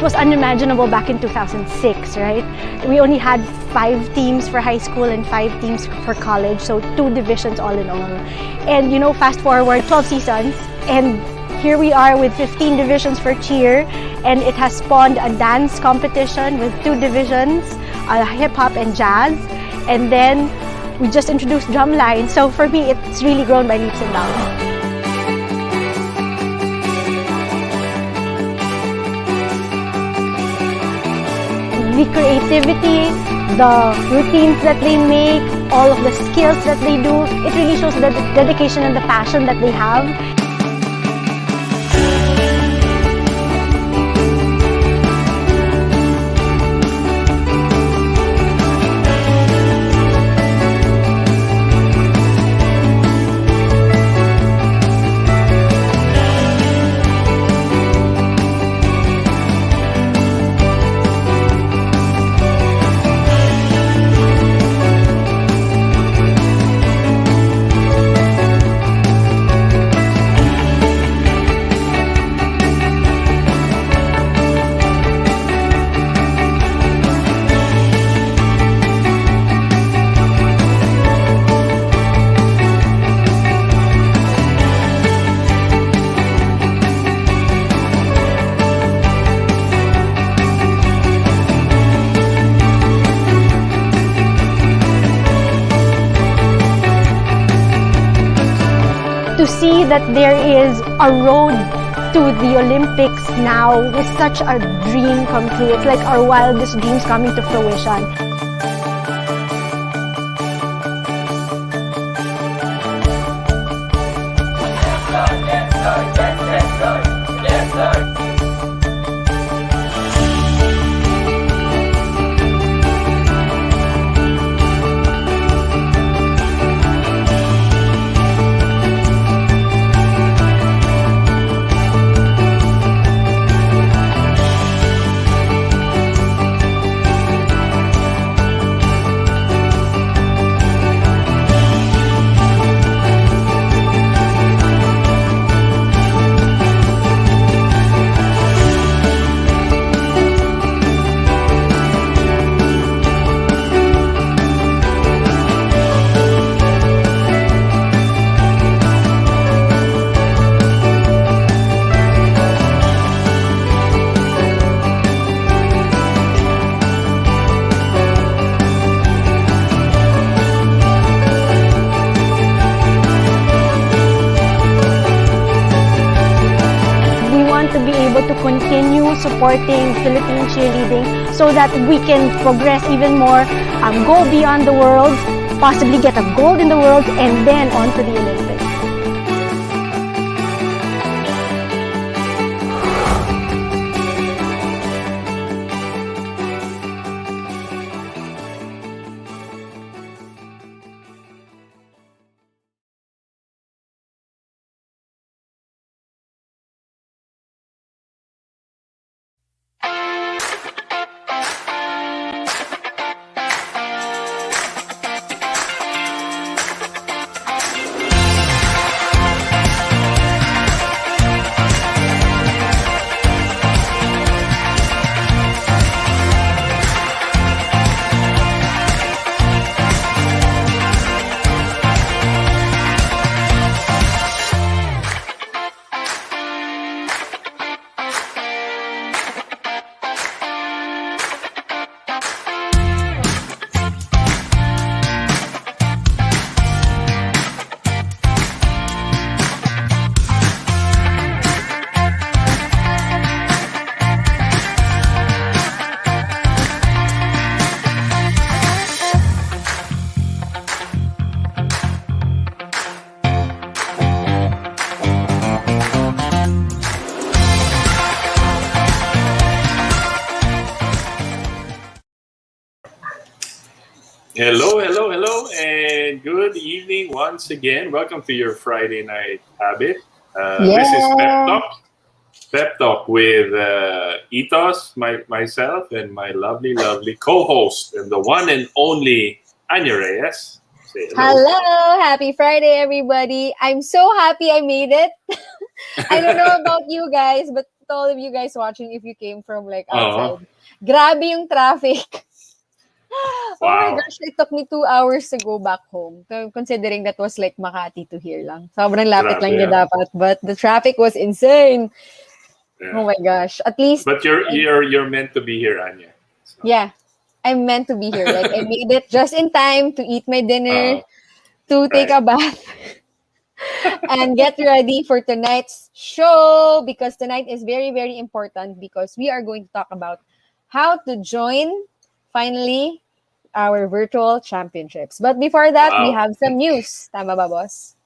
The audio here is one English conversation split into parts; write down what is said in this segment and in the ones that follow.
was unimaginable back in 2006, right? We only had 5 teams for high school and 5 teams for college, so 2 divisions all in all. And you know, fast forward 12 seasons, and here we are with 15 divisions for cheer, and it has spawned a dance competition with 2 divisions, hip-hop and jazz, and then we just introduced drumline. So for me, it's really grown by leaps and bounds. The creativity, the routines that they make, all of the skills that they do, it really shows the dedication and the passion that they have. To see that there is a road to the Olympics now is such a dream come true. It's like our wildest dreams coming to fruition. To be able to continue supporting Philippine cheerleading so that we can progress even more, go beyond the world, possibly get a gold in the world, and then on to the Olympics. Hello, hello, hello, and good evening once again. Welcome to your Friday night habit. This is Pep Talk with Ethos, myself, and my lovely, lovely co-host, and the one and only Anya Reyes. Say hello. Hello, happy Friday, everybody. I'm so happy I made it. I don't know about you guys, but to all of you guys watching if you came from like Oo. outside. Grabe yung traffic. Oh my Wow. gosh, it took me 2 hours to go back home. Considering that was like Makati to here lang. Sobrang lapit lang Grabe, niya dapat. But the traffic was insane. Yeah. Oh my gosh. At least, But you're meant to be here, Anya. So, yeah, I'm meant to be here. Like, I made it just in time to eat my dinner, to take right. a bath, and get ready for tonight's show. Because tonight is very, very important because we are going to talk about how to join, finally, our virtual championships. But before that, we Wow. have some news. Tama ba, boss?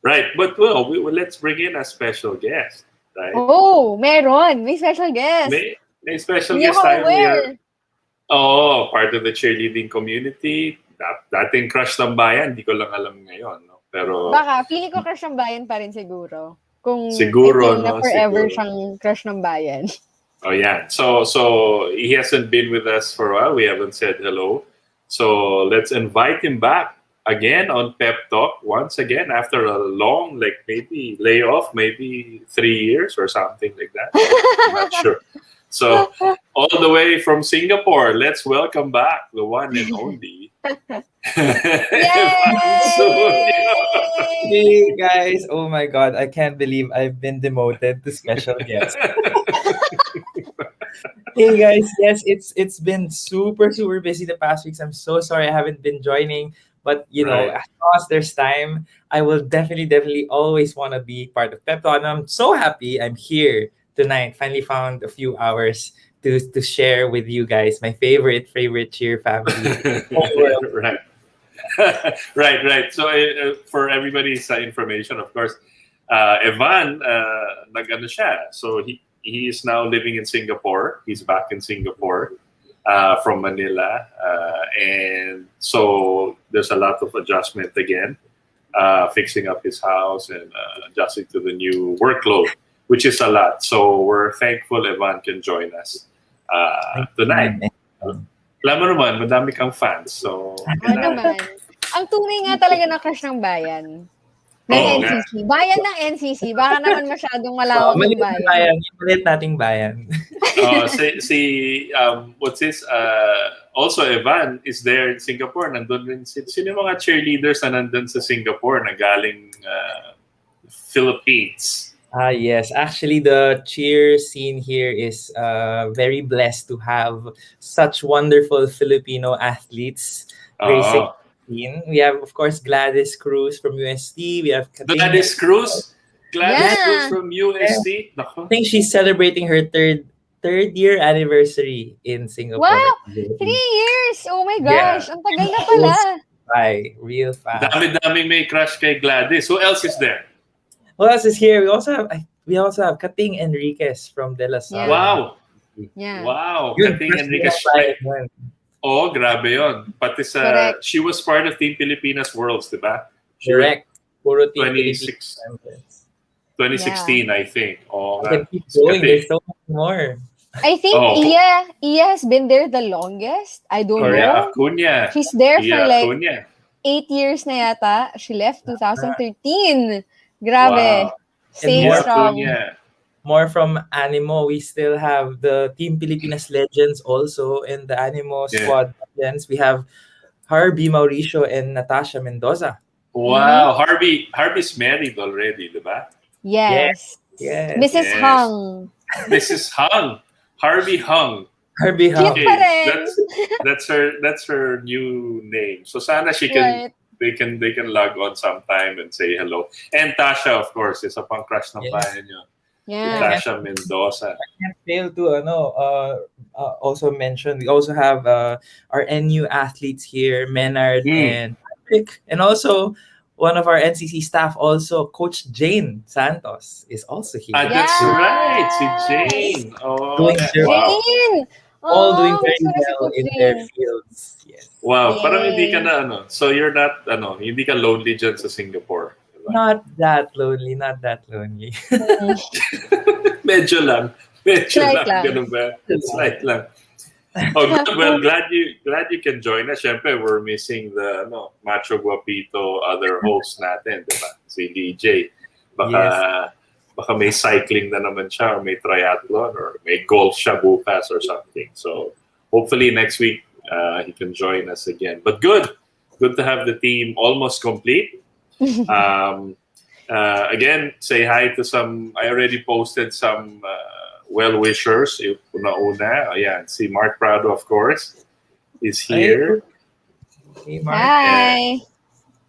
Right. But let's bring in a special guest, right? Oh, meron. May special guest. May special Hindi guest ako tayo. aware. Part of the cheerleading community. Dating crush ng bayan, di ko lang alam ngayon. No? Pero Baka, feeling ko crush ng bayan pa rin siguro. Kung siguro, I feel na no? forever Siguro. siyang crush ng bayan. Oh, yeah. So he hasn't been with us for a while. We haven't said hello. So let's invite him back again on Pep Talk once again after a long, like maybe layoff, maybe 3 years or something like that. I'm not sure. So all the way from Singapore, let's welcome back the one and only. Hey guys, oh my god, I can't believe I've been demoted to special guest. Hey guys, yes, it's been super busy the past weeks. I'm so sorry I haven't been joining, but you know, Right. as long as there's time, I will definitely always want to be part of Pep Talk. And I'm so happy I'm here tonight. Finally found a few hours to share with you guys my favorite cheer family. Right. right. So for everybody's information, of course, Evan, nag-ano siya. So he is now living in Singapore. He's back in Singapore from Manila. And so there's a lot of adjustment again, fixing up his house and adjusting to the new workload, which is a lot. So we're thankful Evan can join us tonight. Alam mo naman, madami kang fans. So, naman. Ang tunay nga talaga na crush ng bayan. Ng NCC. Bayan ng NCC. Baka naman masyadong malawak yung bayan. Malit nating bayan. What's this? Also, Evan is there in Singapore. Nandun rin sino yung mga cheerleaders na nandun sa Singapore na galing Philippines? Yes. Actually, the cheer scene here is very blessed to have such wonderful Filipino athletes. Racing scene. We have, of course, Gladys Cruz from UST. We have Gladys Cruz from UST. I think she's celebrating her third year anniversary in Singapore. Wow! 3 years! Oh my gosh! Ang tagal na pala. Real fast. Dami may crush kay Gladys. Who else is there? Who else is here? We also have Kating Enriquez from De La Salle. Wow. Yeah. Wow. Yun, Kating Enriquez. Oh, grabe yun. Pati she was part of Team Pilipinas Worlds, diba? Correct. Puro Team 2016, I think. Oh, keep going. There's so much more. I think Iya has been there the longest. I don't know. Acuna. She's there for like Acuna. 8 years na yata. She left 2013. Grabe. Wow. Staying strong. More from Animo, we still have the Team Pilipinas legends also in the Animo squad legends. We have Harvey Mauricio and Natasha Mendoza. Wow, Harvey's married already, diba? Yes. Mrs. Hung. Mrs. Hung. Harvey Hung. Harvey Hung. Cute pa rin. That's her new name. So sana she can they can log on sometime and say hello. And Tasha, of course, is a pang crush ng bayan nyo. Yeah. Tasha Mendoza. I can't fail to also mention we also have our NU athletes here, Menard and Patrick, and also one of our NCC staff, also Coach Jane Santos, is also here. That's right, si Jane. Doing Jane! All doing very well in their fields. Yes. Wow, parang hindi ka na so you're not hindi ka lonely dyan sa Singapore. Not that lonely. Medyo lang. Slight lang. Ganun ba? Slight lang. Oh, well, glad you can join us. Siyempre, we're missing the Macho Guapito other host natin, diba? Si DJ. Baka baka may cycling na naman siya or may triathlon or may golf siya bukas or something. So hopefully next week he can join us again. But good to have the team almost complete. Again, say hi to some. I already posted some well-wishers. Una-una. Ayan, si Mark Prado, of course, is here. Hey, Mark. Hi.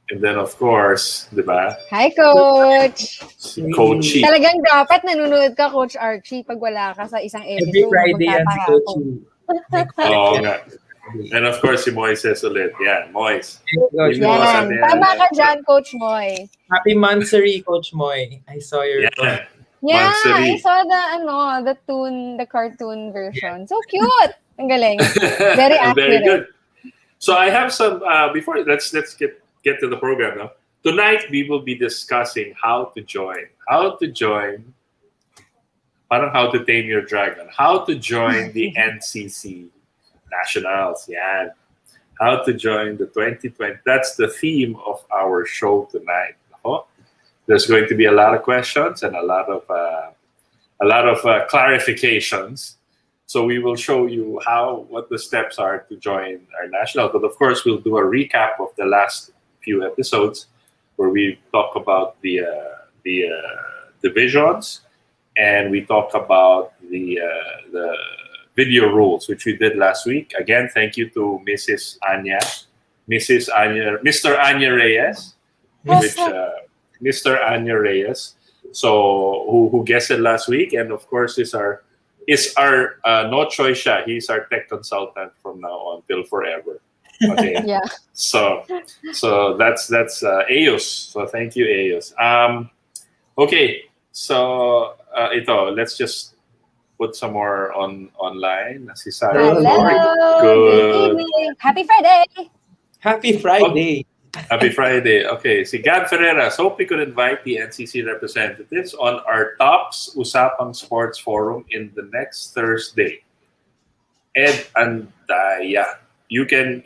And then, of course, di ba? Hi, Coach. Si Coachy. Talagang dapat nanonood ka, Coach Archie, pag wala ka sa isang episode. Every Friday yan si magtataka Coach. ako. Oo nga. And of course, si Moises ulit. Yan, Mois. Coach Yun yung Moy. Yan. yan. Tama ka dyan, Coach Moy. Happy Mansari, Coach Moy. I saw your Yan. Yeah, Mansari. I saw the cartoon version. So cute. Ang galing. Very accurate. Very good. So I have some before let's get to the program now. Tonight we will be discussing how to join. Parang how to tame your dragon. How to join the NCC Nationals. Yeah. How to join the 2020. That's the theme of our show tonight. There's going to be a lot of questions and a lot of clarifications. So we will show you what the steps are to join our national. But of course, we'll do a recap of the last few episodes where we talk about the divisions and we talk about the video rules, which we did last week. Again, thank you to Mr. Anya Reyes, Mr. Anya Reyes. So who guessed it last week, and of course is our no choice siya. He's our tech consultant from now on till forever. Okay. Yeah. So that's Eos. So thank you, Eos. Okay. So ito, let's just put some more online. Si Sarah. Hello. Good. Evening. Happy Friday. Happy Friday. Happy Friday. Okay, si Gab Ferreras, hope we could invite the NCC representatives on our Tops Usapang Sports Forum in the next Thursday. Ed Andaya, you can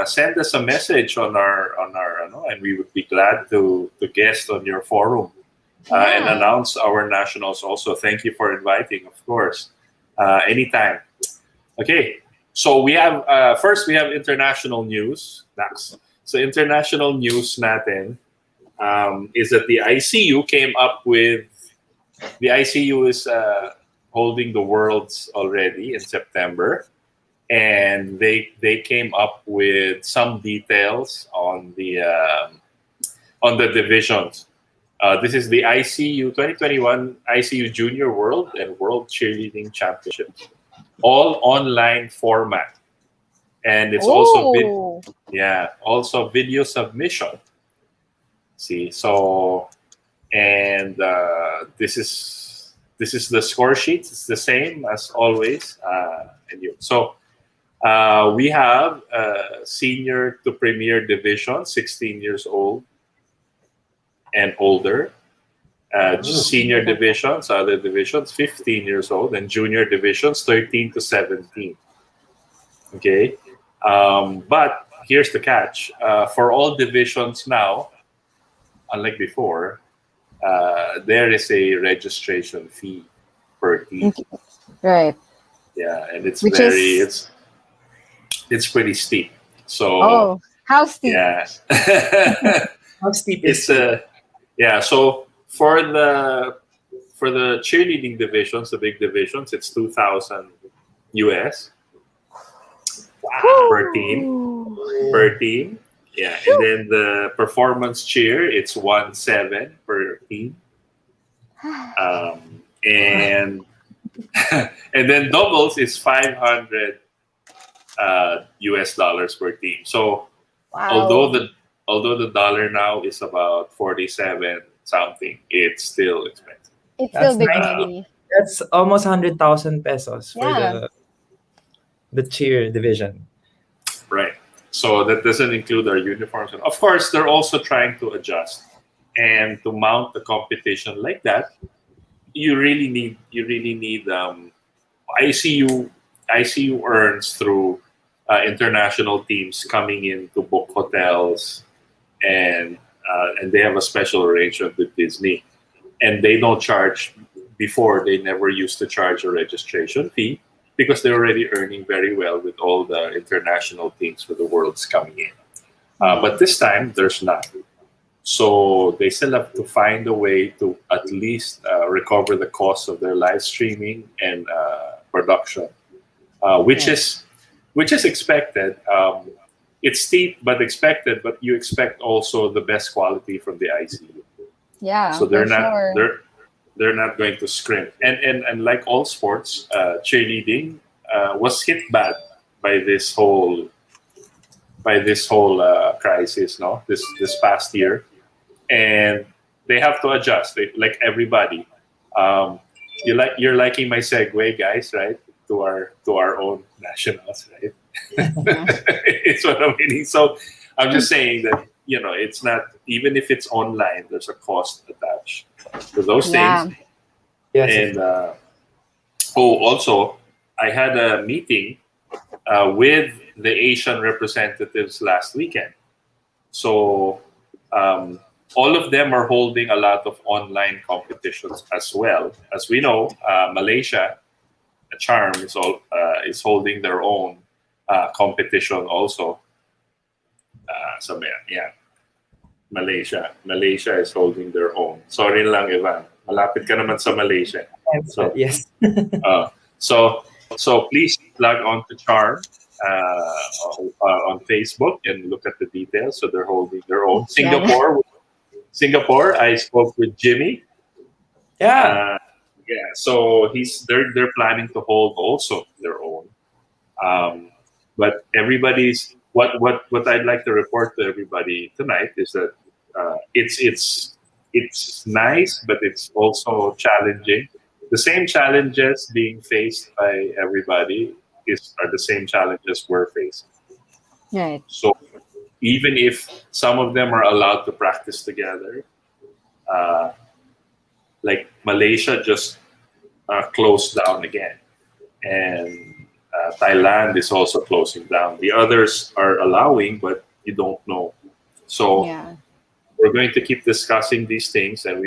send us a message on our and we would be glad to guest on your forum and announce our nationals also. Thank you for inviting, of course. Anytime. Okay, so we have first we have international news. Next. So international news natin is that the ICU came up with, the ICU is holding the Worlds already in September, and they came up with some details on the divisions. This is the ICU 2021 ICU Junior World and World Cheerleading Championships, all online format. And it's also video submission. See, so and this is the score sheet. It's the same as always. So we have senior to premier division, 16 years old and older. Senior divisions, other divisions, 15 years old, and junior divisions, 13 to 17. Okay. But here's the catch. For all divisions now, unlike before, there is a registration fee per team. Right. Yeah, and it's it's pretty steep. So how steep? Yeah. How steep is So for the cheerleading divisions, the big divisions, it's $2,000 US. Per team. Yeah, and then the performance cheer, it's 1.7 per team. And and then doubles is $500 US per team. So although the dollar now is about 47 something, it's still expensive. It's still big money. That's almost 100,000 pesos for Yeah. the cheer division. Right. So that doesn't include our uniforms. And of course, they're also trying to adjust. And to mount the competition like that, you really need ICU earns through international teams coming in to book hotels, and they have a special arrangement with Disney. and they don't charge. Before, they never used to charge a registration fee because they're already earning very well with all the international teams for the Worlds coming in. But this time, there's not. So they still have to find a way to at least recover the cost of their live streaming and production, which is expected. It's steep but expected, but you expect also the best quality from the ICU. Yeah, So they're for not sure. they're not going to scrimp. And like all sports, cheerleading was hit bad by this whole crisis, no, this past year, and they have to adjust. Like everybody, you're liking my segue, guys, right? To our own nationals, right? It's what I'm meaning. So I'm just saying that it's not, even if it's online, there's a cost attached to those Yeah. things. Yes. And also, I had a meeting with the Asian representatives last weekend. So all of them are holding a lot of online competitions as well. As we know, Malaysia, Charm, is holding their own competition also. So yeah, Malaysia is holding their own. Sorry lang, Evan. Malapit ka naman sa Malaysia. So, Yes. So please log on to Charm on Facebook and look at the details. So they're holding their own. Singapore. I spoke with Jimmy. Yeah. Yeah. So they're planning to hold also their own. But everybody's what I'd like to report to everybody tonight is that it's nice, but it's also challenging. The same challenges being faced by everybody are the same challenges we're facing. Right. So even if some of them are allowed to practice together, like Malaysia just closed down again, and Thailand is also closing down. The others are allowing, but you don't know. So Yeah. we're going to keep discussing these things, and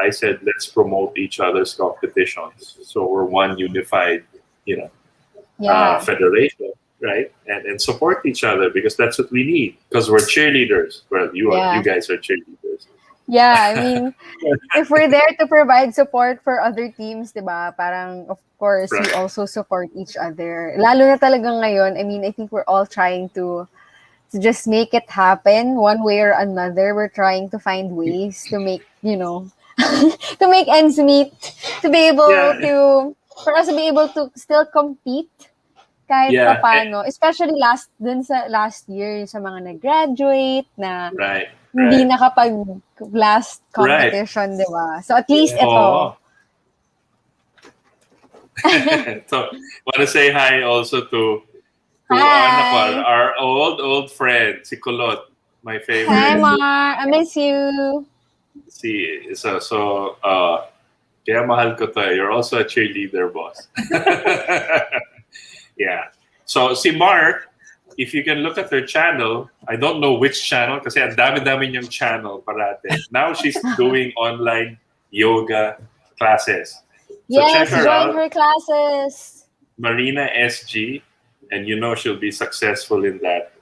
I said let's promote each other's competitions, so we're one unified, Yeah. federation, right? And support each other, because that's what we need. Because we're cheerleaders. Well, you guys are cheerleaders. Yeah, I mean, if we're there to provide support for other teams, diba? Parang, of course, we Right. also support each other. Lalo na talaga ngayon, I mean, I think we're all trying to just make it happen one way or another. We're trying to find ways to make, to make ends meet, to be able Yeah. for us to be able to still compete kahit Yeah. papano. Especially last year, sa mga nag-graduate na Right. hindi Right. nakapag-last competition, di ba? So at least ito. Oh. So, want to say hi also to Hi. our old friend, si Kulot, my favorite. Hi, Mar. I miss you. So kaya mahal ko to. You're also a cheerleader, boss. Yeah. So si Mar, if you can look at her channel, I don't know which channel kasi ang dami-dami niyang channel parate. Now she's doing online yoga classes. So check Yes, her join out, her classes. Marina SG, and she'll be successful in that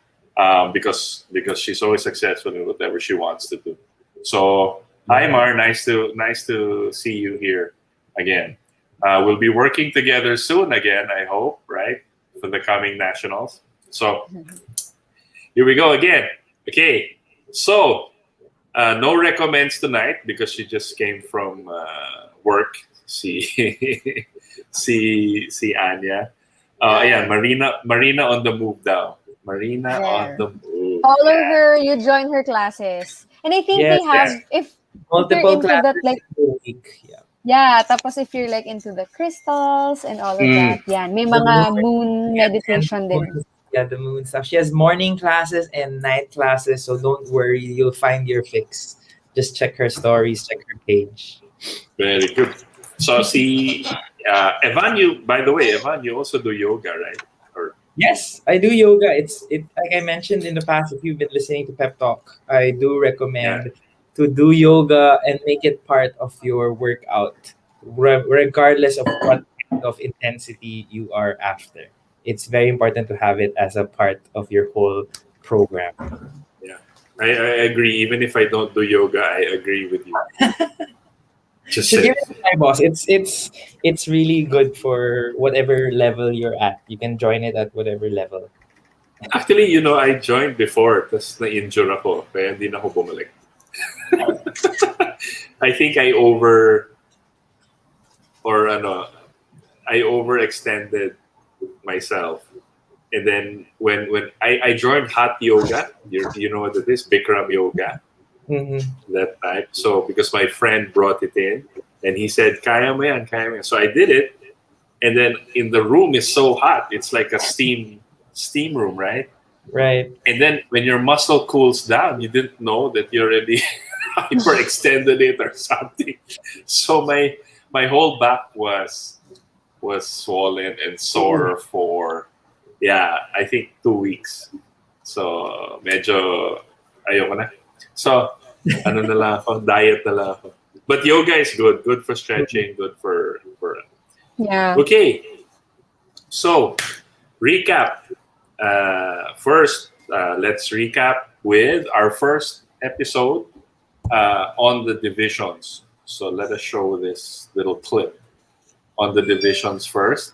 because she's always successful in whatever she wants to do. So hi Mar, nice to see you here again. We'll be working together soon again, I hope, right, for the coming nationals. So here we go again. Okay, so no recommends tonight because she just came from work. See Anya. Yeah, Marina on the move down. Marina on the move. Follow her, you join her classes. And I think they have, if multiple you're into that, classes like, in a week. Yeah. yeah, tapos if you're like into the crystals and all of that, yan, may The mga moon, moon meditation din. Yeah, the moon stuff. She has morning classes and night classes, so don't worry, you'll find your fix. Just check her stories, check her page. Very good. So see, Evan, you also do yoga, right? Or Yes, I do yoga. It like I mentioned in the past, if you've been listening to Pep Talk, I do recommend to do yoga and make it part of your workout, regardless of what kind of intensity you are after. It's very important to have it as a part of your whole program. Yeah, I agree. Even if I don't do yoga, I agree with you. Just So give say. it a try, boss. It's really good for whatever level you're at. You can join it at whatever level. Actually, I joined before, tapos na-injure ako, kaya hindi na ako bumalik. I think I overextended myself. And then when I joined hot yoga, you know what it is, Bikram yoga, that type. So because my friend brought it in, and he said, "Kaya mo yan, kaya mo yan." So I did it, and then in the room is so hot, it's like a steam room, right? Right. And then when your muscle cools down, you didn't know that you already hyperextended it or something. So my whole back was swollen and sore for I think 2 weeks. So medyo ayoko na. So ano na lang ako, diet na lang ako. But yoga is good for stretching, good for Yeah. Okay. So recap. First, let's recap with our first episode on the divisions. So let us show this little clip on the divisions first,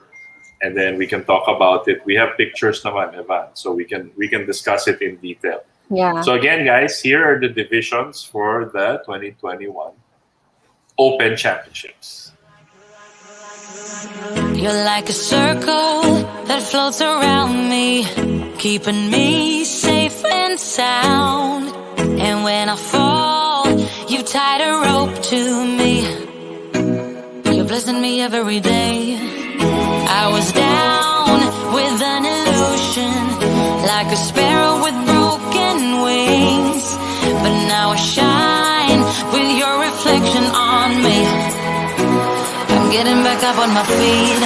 and then we can talk about it. We have pictures naman, Evan, so we can discuss it in detail. Yeah. So again, guys, here are the divisions for the 2021 Open Championships. You're like a circle that floats around me, keeping me safe and sound. And when I fall, you tied a rope to me. You're blessing me every day. I was down with an illusion, like a sparrow with broken wings. But now I shine with your reflection on me. I'm getting back up on my feet.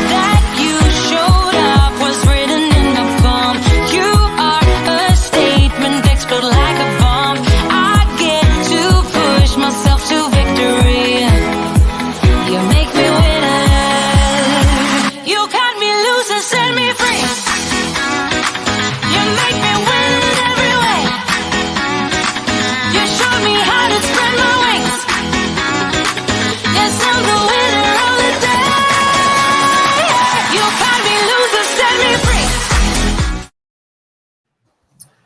That you showed up was written in the palm. You are a statement, explode like a bomb. I get to push myself to victory. You make me winner. You cut me loose and set me free. You make me win in every way. You showed me how to spread my wings. Yes, I'm the winner of the day. You cut me loose and set me free.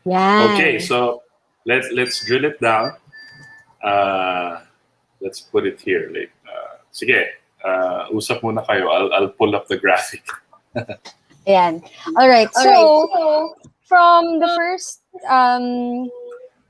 Yeah. Okay, so let's drill it down. Let's put it here. Like, sige, usap muna kayo. I'll pull up the graphic. Ayan. All right. So from the first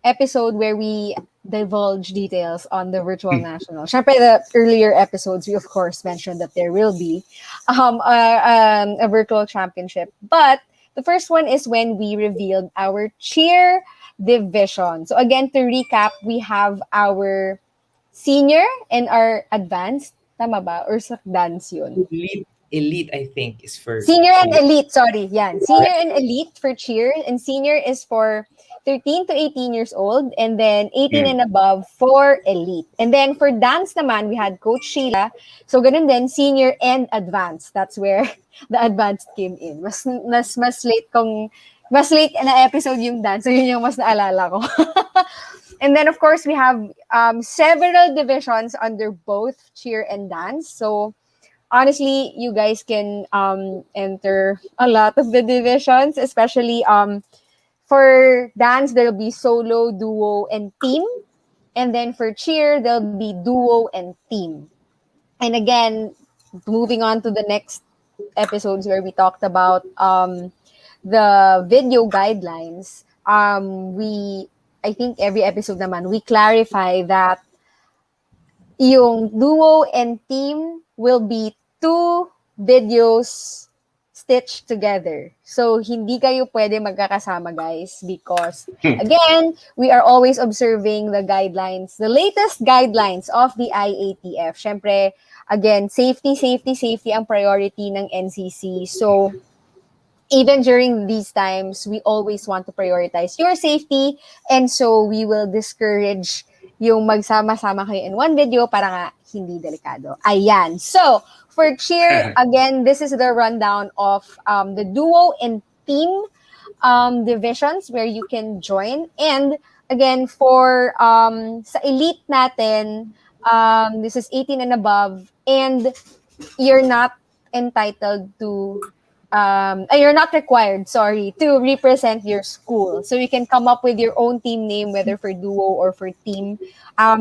episode where we divulge details on the virtual national, syempre the earlier episodes, we of course mentioned that there will be a virtual championship. But the first one is when we revealed our cheer division. So again, to recap, we have our senior and our advanced. Tama ba? Or sa dance yun? Elite, I think, is for Senior and elite, sorry. Yan. Senior and elite for cheer. And senior is for 13 to 18 years old. And then 18 and above for elite. And then for dance naman, we had Coach Sheila. So ganun din, senior and advanced. That's where the advanced came in. Mas late na episode yung dance. So yun yung mas naalala ko. And then, of course, we have several divisions under both cheer and dance. So honestly, you guys can enter a lot of the divisions, especially for dance, there'll be solo, duo, and team. And then for cheer, there'll be duo and team. And again, moving on to the next episodes where we talked about the video guidelines, I think every episode naman, we clarify that yung duo and team will be 2 videos stitched together. So, hindi kayo pwede magkakasama, guys, because, again, we are always observing the guidelines, the latest guidelines of the IATF. Syempre, again, safety ang priority ng NCC. So, even during these times, we always want to prioritize your safety, and so we will discourage yung magsama-sama kayo in one video para nga hindi delikado. Ayan. So, for cheer, again, this is the rundown of the duo and team divisions where you can join. And again, for sa elite natin, this is 18 and above, and you're not entitled to you're not required, sorry, to represent your school. So you can come up with your own team name, whether for duo or for team,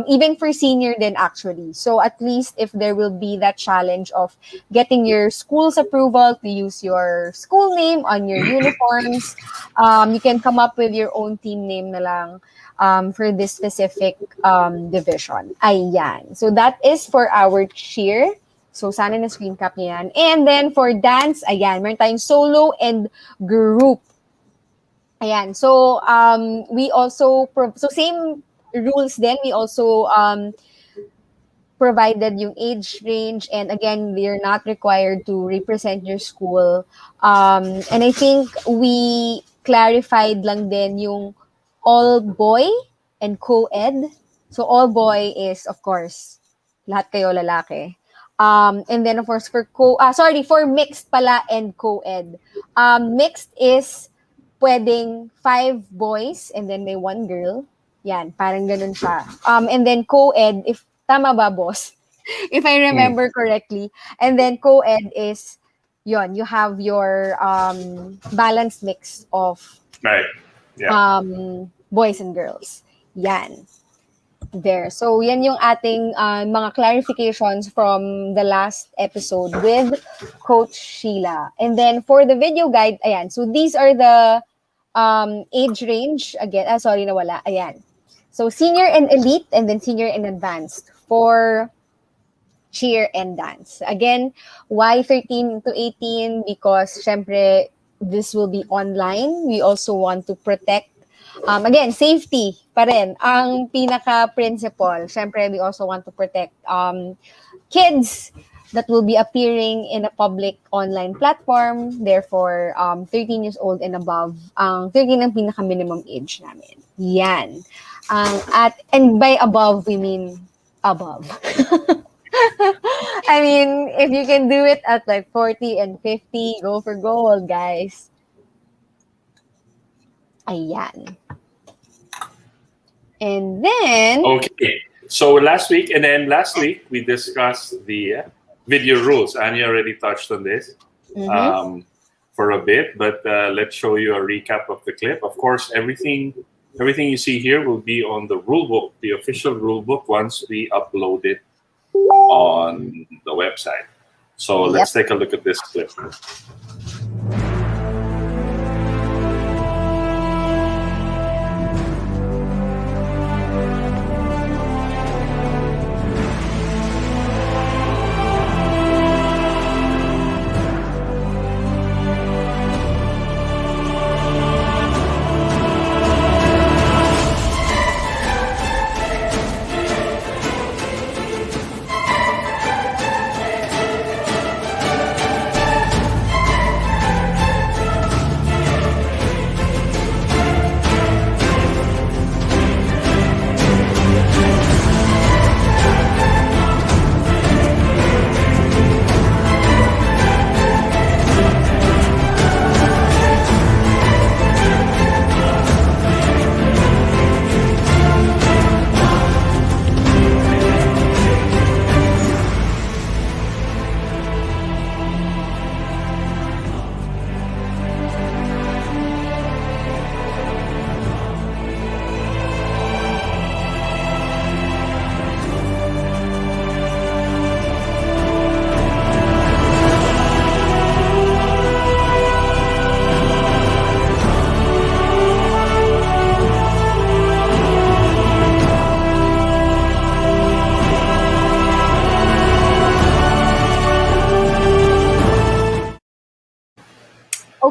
even for senior then actually. So at least if there will be that challenge of getting your school's approval to use your school name on your uniforms, you can come up with your own team name na lang for this specific division. Ayan. So that is for our cheer. So, sana na-screen cap niya yan. And then, for dance, ayan, meron tayong solo and group. Ayan. So, we also, so same rules then. We also provided yung age range. And again, you're not required to represent your school. And I think we clarified lang din yung all boy and co-ed. So, all boy is, of course, lahat kayo lalaki. And then of course for for mixed pala and co-ed. Mixed is pwedeng 5 boys and then may 1 girl. Yan, parang ganun siya. And then co-ed, if tama ba, boss? If I remember correctly. And then co-ed is yon, you have your balanced mix of boys and girls. Yan. There. So, yan yung ating mga clarifications from the last episode with Coach Sheila. And then, for the video guide, ayan. So, these are the age range. Again, nawala. Ayan. So, senior and elite, and then senior and advanced for cheer and dance. Again, why 13 to 18? Because, syempre, this will be online. We also want to protect again, safety pa rin ang pinaka-principle. Siyempre, we also want to protect kids that will be appearing in a public online platform. Therefore, 13 years old and above, ang 13 ang pinaka-minimum age namin. Yan. And by above, we mean above. I mean, if you can do it at like 40 and 50, go for gold, guys. Ayan. And then... Okay. So last week we discussed the video rules. Annie already touched on this for a bit, but let's show you a recap of the clip. Of course, everything you see here will be on the rule book, the official rule book, once we upload it on the website. So let's take a look at this clip.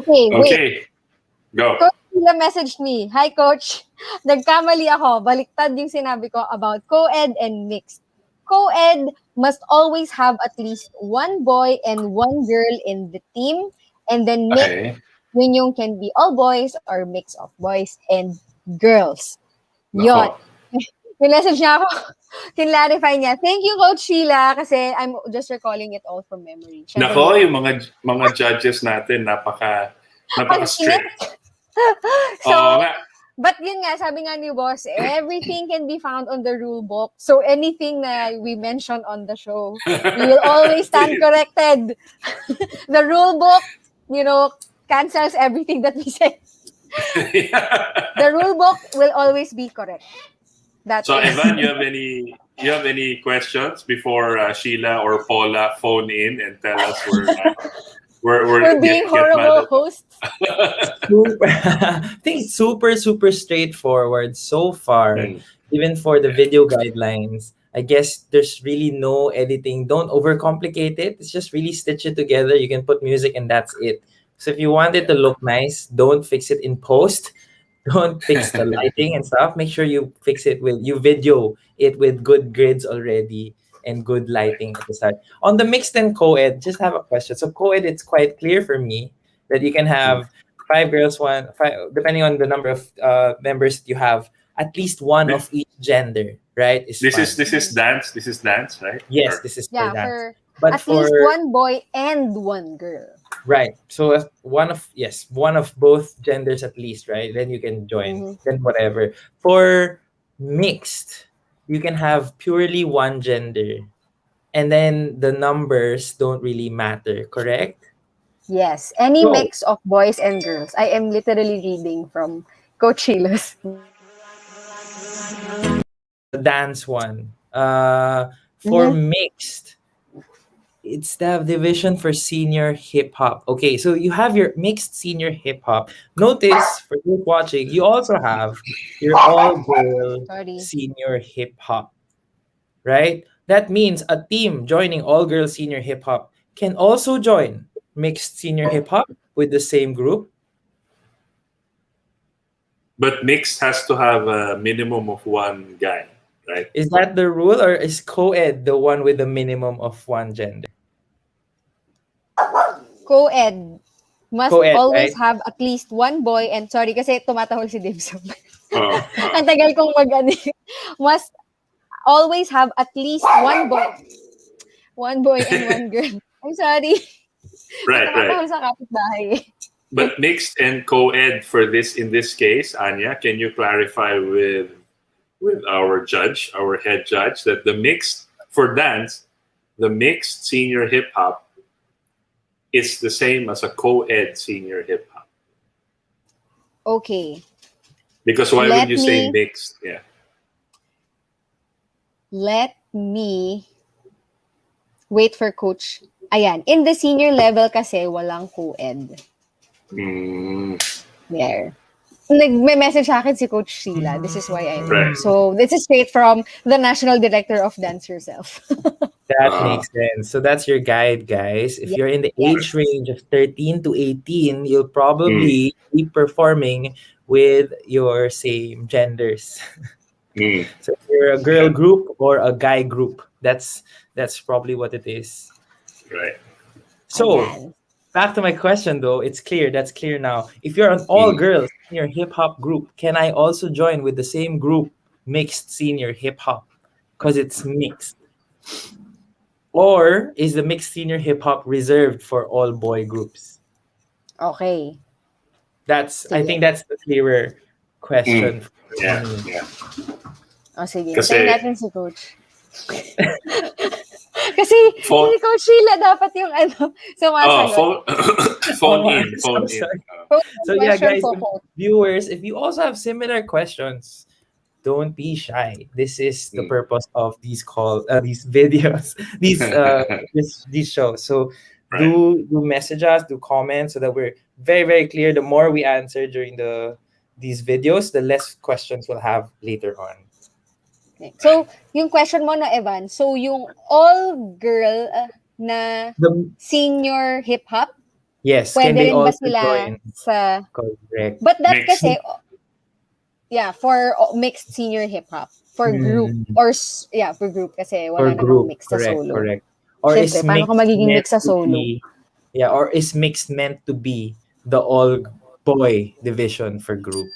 Okay, wait. Okay, go. Coach Sheila messaged me, "Hi, Coach. Nagkamali ako. Baliktad yung sinabi ko about co-ed and mixed. Co-ed must always have at least 1 boy and 1 girl in the team. And then mixed, yun yung can be all boys or mix of boys and girls. Yon. Minessage niya ako. Kinlarify niya. Thank you, Coach Sheila, kasi I'm just recalling it all from memory. Syempre, Nako, yung mga judges natin, ang strict. So, Oo nga. but yun nga, sabi nga ni Boss, everything can be found on the rule book. So anything na we mention on the show, we will always stand corrected. The rule book, cancels everything that we say. The rule book will always be correct. So, Evan, you have any questions before Sheila or Paula phone in and tell us we're being horrible hosts? I think it's super straightforward so far. Even for the video guidelines, I guess there's really no editing. Don't overcomplicate it. It's just really stitch it together. You can put music and that's it. So if you want it to look nice, don't fix it in post. Don't fix the lighting and stuff. Make sure you video it with good grids already and good lighting at the start. On the mixed and co-ed, just have a question. So co-ed, it's quite clear for me that you can have 5 girls, 5, depending on the number of members you have, at least one of each gender, right? This is dance. This is dance, right? Yes, this is for dance. But at least one boy and one girl. Right. So one of both genders at least, right? Then you can join. Then whatever. For mixed, you can have purely one gender. And then the numbers don't really matter, correct? Yes. Any mix of boys and girls. I am literally reading from Coach Sheila's. The dance one. For mixed, it's the division for senior hip hop. Okay, so you have your mixed senior hip hop. Notice for you watching, you also have your all girl senior hip hop, right? That means a team joining all girl senior hip hop can also join mixed senior hip hop with the same group. But mixed has to have a minimum of one guy, right? Is that the rule, or is co-ed the one with the minimum of one gender? Co-ed must always have at least one boy and sorry kasi tumatahol si Dibson. Ang tagal kong must always have at least one boy and one girl. I'm sorry. Right. Sa kapitbahay. But mixed and co-ed for this, in this case, Anya, can you clarify with our head judge, that the mixed for dance, the mixed senior hip hop is the same as a co-ed senior hip hop? Okay. Because why would you say mixed? Yeah. Let me wait for Coach. Ayan, in the senior level kasi walang co-ed. There. Nagme-message sa akin si Coach Sheila. This is why I know. Right. So, this is straight from the National Director of Dance herself. That makes sense. So, that's your guide, guys. If you're in the age range of 13 to 18, you'll probably be performing with your same genders. So, if you're a girl group or a guy group, that's probably what it is. Right. So, back to my question, though. It's clear. That's clear now. If you're an all-girls senior hip-hop group, can I also join with the same group, mixed senior hip-hop? Because it's mixed. Or is the mixed senior hip-hop reserved for all boy groups? Okay. I think that's the clearer question. Yeah. O sige, kasi natin si Coach. Kasi si Coach Sheila dapat yung sumasagot. Phone in. So yeah, guys, viewers, if you also have similar questions, don't be shy. This is the purpose of these videos, these shows. So do message us, do comments, so that we're very, very clear. The more we answer during these videos, the less questions we'll have later on. So, yung question mo na, Evan, so yung all-girl na senior hip-hop, yes, pwede rin ba sila sa... Correct. But that kasi, for mixed senior hip-hop, for group, for group kasi wala namang mix sa solo. Correct. Or Siyempre, paano ka magiging mix sa solo? Or is mixed meant to be the all-boy division for group?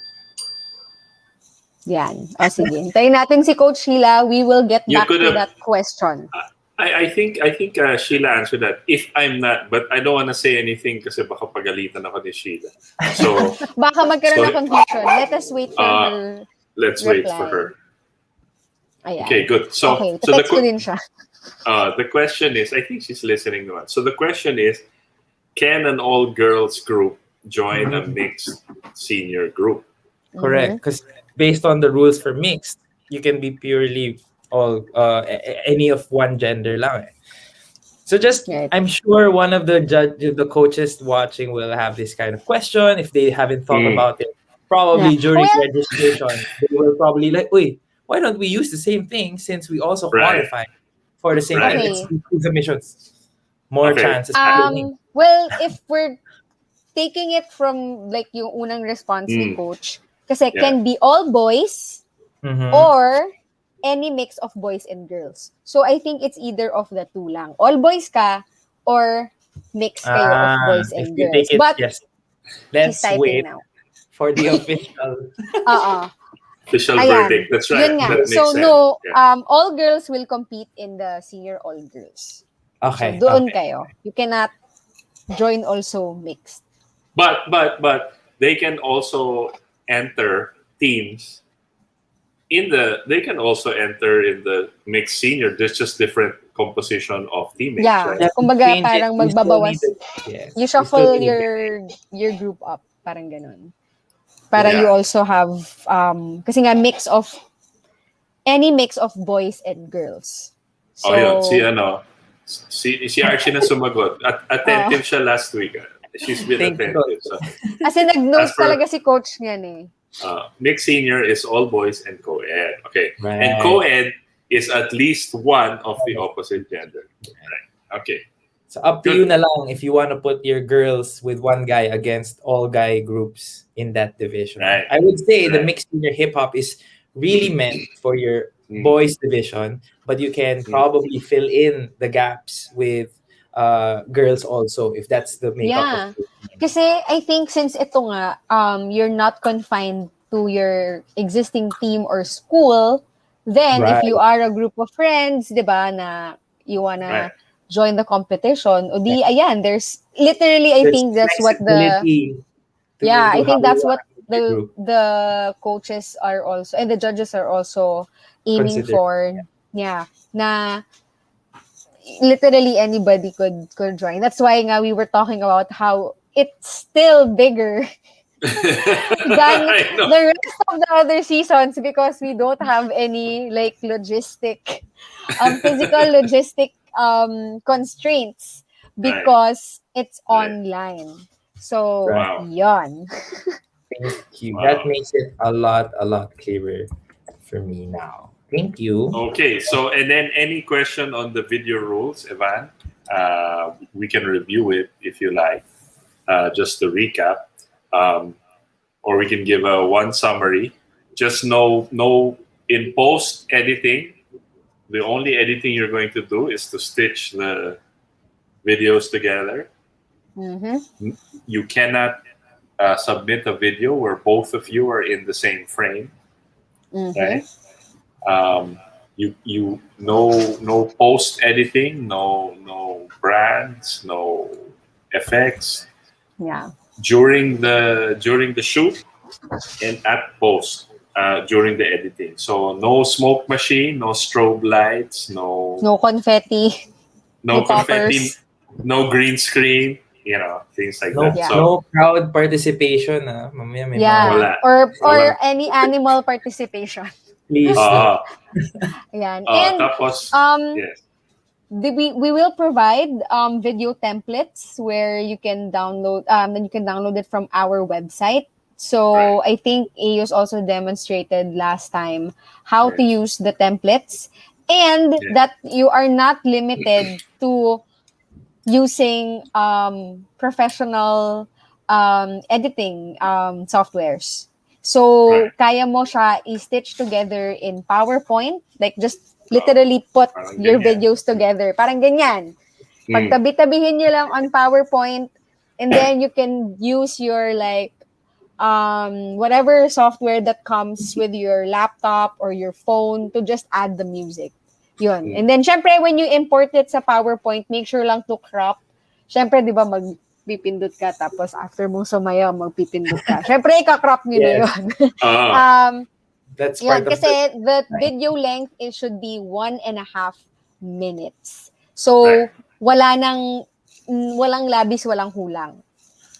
Yan. O sige. Hintayin natin si Coach Sheila. We will get You back could to have- that question. I think Sheila answered that. If I'm not, but I don't want to say anything kasi baka pagalitan ako ni Sheila. So Baka magkaroon So- ng confusion. Let us wait for her let's wait reply. for her. Ayan. Okay, good. So Okay, so text ko din siya. the question is, I think she's listening to us. So the question is, can an all-girls group join a mixed senior group? Correct. Because based on the rules for mixed, you can be purely all any of one gender lang. So just, Right. I'm sure one of the coaches watching will have this kind of question if they haven't thought about it. Probably Yeah. during Well- registration, they will probably like, wait, why don't we use the same thing since we also Right. qualify for the same Right. thing? Let's do submissions. More Okay. chances. of winning. Well, if we're taking it from like yung unang response ni Coach, kasi Yeah. can be all boys Mhm. or any mix of boys and girls. So I think it's either of the two lang. All boys ka or mix kayo of boys if and you girls. take it, But yes. he's Let's typing wait now. for the official. Official Ayan. verdict. That's right. Yun nga. That makes So sense. no, Yeah. all girls will compete in the senior all girls. Okay. So doon okay. kayo. You cannot join also mixed. But they can also enter teams they can also enter in the mixed senior. There's just different composition of teammates, Yeah. right? Kumbaga Change it. parang You still magbabawas. need it. Yes. You You still shuffle need your group up. Parang ganun. Para Yeah. you also have, kasi nga any mix of boys and girls. So, Yun. Si Archie na sumagot. Attentive siya last week. She's been Thank you, attentive. So, kasi nag-note As for- talaga si coach niyan eh. mixed senior is all boys and co-ed. Okay. Right. And co-ed is at least one of the opposite gender. Right. Okay. So up to Good. you na lang if you want to put your girls with one guy against all guy groups in that division. Right. I would say the Right. mixed junior hip hop is really meant for your Mm. boys division, but you can probably fill in the gaps with girls also if that's the makeup Yeah. of the team. Kasi I think since ito nga, you're not confined to your existing team or school, then if Right. you are a group of friends, di ba, na you wanna Right. join the competition, o di, ayan, there's literally, I There's think that's what the, flexibility to I how think you that's wanna what do the group. the coaches are also, and the judges are also aiming Consider. for, na literally anybody could join. That's why nga we were talking about how it's still bigger than I know. the rest of the other seasons because we don't have any like physical logistic constraints because it's Right. online. So, Wow. yon. Thank you. Wow. That makes it a lot clearer for me now. Thank you. Okay, so and then any question on the video rules, Evan? We can review it if you like, just to recap, or we can give a one summary. Just know in post editing, the only editing you're going to do is to stitch the videos together. Mm-hmm. You cannot submit a video where both of you are in the same frame, Mm-hmm. right? You no post editing, no brands, no effects Yeah. during the shoot and at post during the editing. So no smoke machine, no strobe lights, no confetti. no confetti, poppers. no green screen, things like No, that. Yeah. So no crowd participation. Mamaya may Yeah. Wala. Or Wala. any animal participation. please. Ayan. And tapos yes. we will provide video templates where you can download it from our website. So Right. I think AU's also demonstrated last time how to Right. use the templates and Yeah. that you are not limited to using professional editing softwares. So, Right. kaya mo siya i-stitch together in PowerPoint. Like, just literally put Parang your ganyan. videos together. Parang ganyan. Pagtabi-tabihin nyo lang on PowerPoint and then you can use your, like, whatever software that comes with your laptop or your phone to just add the music. Yun. And then, syempre, when you import it sa PowerPoint, make sure lang to crop. Syempre, di ba, magpipindot ka, tapos after mo sumaya, magpipindot ka. Syempre, ika-crop nyo na yun. That's yun, part of kasi the video length, it should be 1.5 minutes. So, walang labis, walang hulang.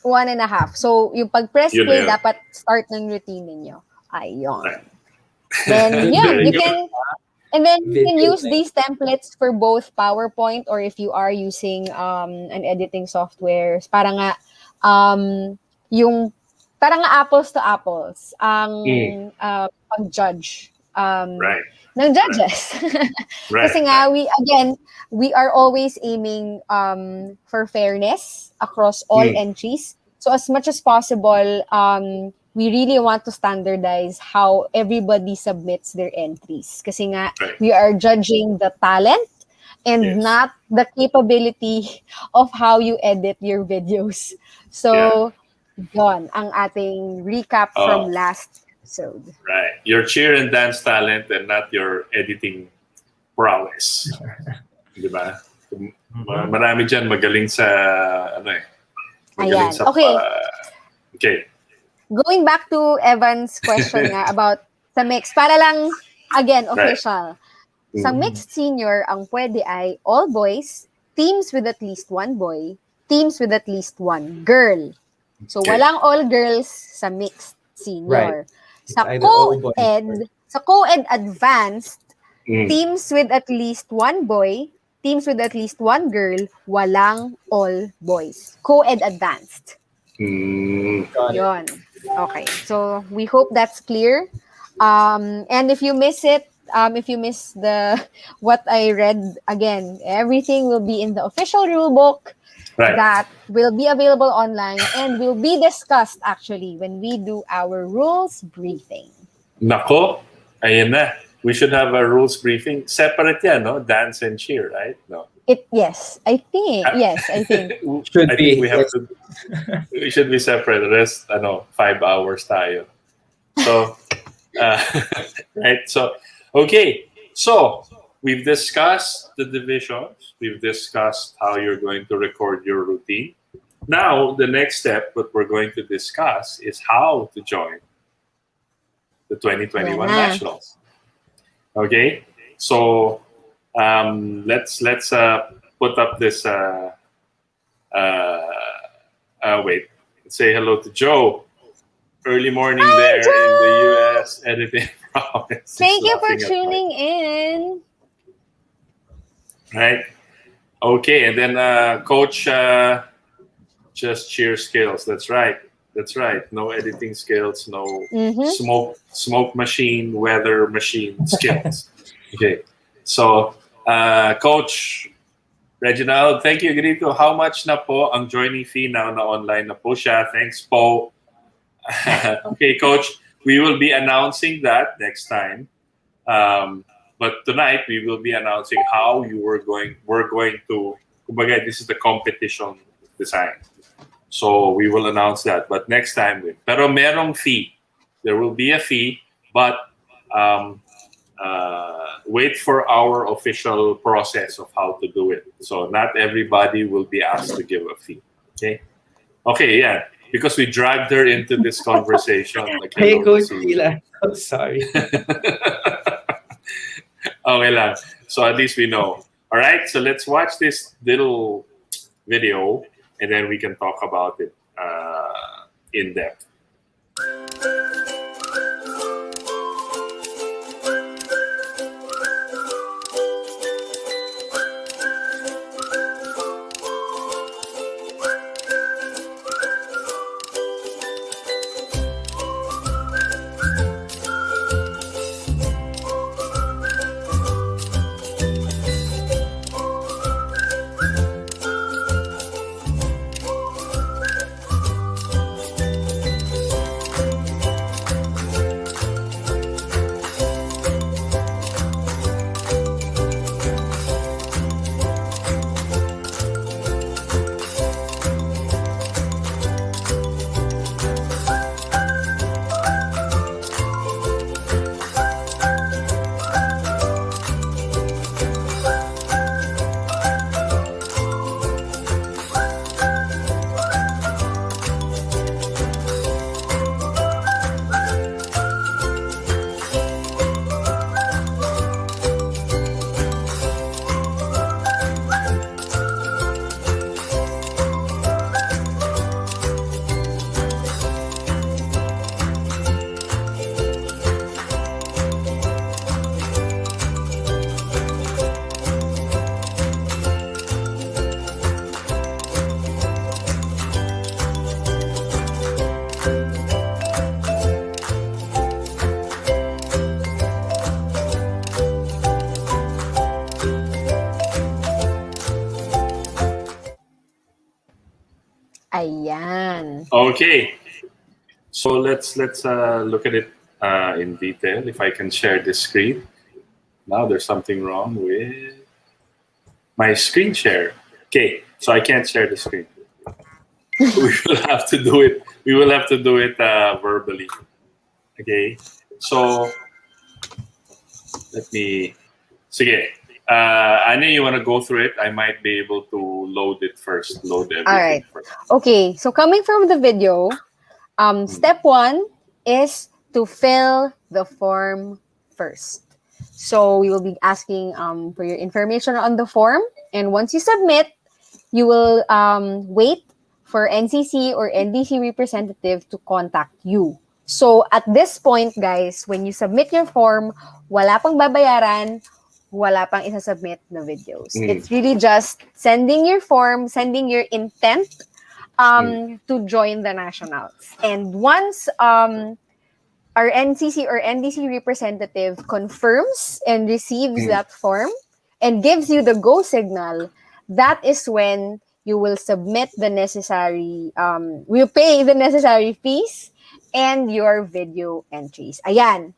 1.5. So, yung pag-press play, dapat start ng routine ninyo. Ayun. Then, yun, you can... And then you can use these templates for both PowerPoint or if you are using an editing software. Para nga apples to apples ang pag-judge ng judges. Kasi nga we are always aiming for fairness across all entries. So as much as possible, we really want to standardize how everybody submits their entries. Kasi nga, we are judging the talent and not the capability of how you edit your videos. So, yun ang ating recap from last episode. Right. Your cheer and dance talent and not your editing prowess. Diba? Marami dyan magaling sa, magaling sa... Okay. Going back to Evan's question nga about sa mix, para lang, again, official. Sa mixed senior, ang pwede ay all boys, teams with at least one boy, teams with at least one girl. So, walang all girls sa mixed senior. Sa co-ed advanced, teams with at least one boy, teams with at least one girl, walang all boys. Co-ed advanced. Yun. Okay. So, we hope that's clear. And if you miss it, if you miss what I read, again, everything will be in the official rulebook that will be available online and will be discussed actually when we do our rules briefing. Nako, ayan na. We should have a rules briefing. Separate yan, no? Dance and cheer, right? No. Yes, I think. I think we have to. We should be separate. The rest, 5 hours tayo. So, right. So, okay. So we've discussed the divisions. We've discussed how you're going to record your routine. Now, the next step, what we're going to discuss is how to join the 2021 Nationals. Okay. So. Let's put up this. Wait. Let's say hello to Joe. Early morning there Joe! in the U.S. editing province. Thank you for tuning in. Right. Okay, and then Coach, just cheer skills. That's right. No editing skills. No smoke machine, weather machine skills. Okay. So. Coach Reginald, thank you, Grito. How much na po ang joining fee now na online na po siya? Thanks po. Okay, Coach, we will be announcing that next time. But tonight, we will be announcing how we're going to, kumbaga, this is the competition design. So we will announce that. But next time, pero merong fee. There will be a fee, but wait for our official process of how to do it. So not everybody will be asked to give a fee. Okay, yeah. Because we dragged her into this conversation. Like, hey, Coach Tila. Oh, sorry. Okay lang. So at least we know. All right, so let's watch this little video and then we can talk about it in depth. Ayan. Okay. So let's look at it in detail. If I can share the screen. Now there's something wrong with my screen share. Okay, so I can't share the screen. We will have to do it. We will have to do it verbally. Okay. So let me. Sige. Anya, you want to go through it? I might be able to load it first. Load everything All right. first. Okay, so coming from the video, step 1 is to fill the form first. So we will be asking for your information on the form, and once you submit, you will wait for NCC or NDC representative to contact you. So at this point, guys, when you submit your form, wala pang babayaran, wala pang isasubmit na videos. It's really just sending your form, sending your intent to join the nationals. And once our NCC or NDC representative confirms and receives that form and gives you the go signal, that is when you will submit the necessary, will pay the necessary fees and your video entries. Ayan.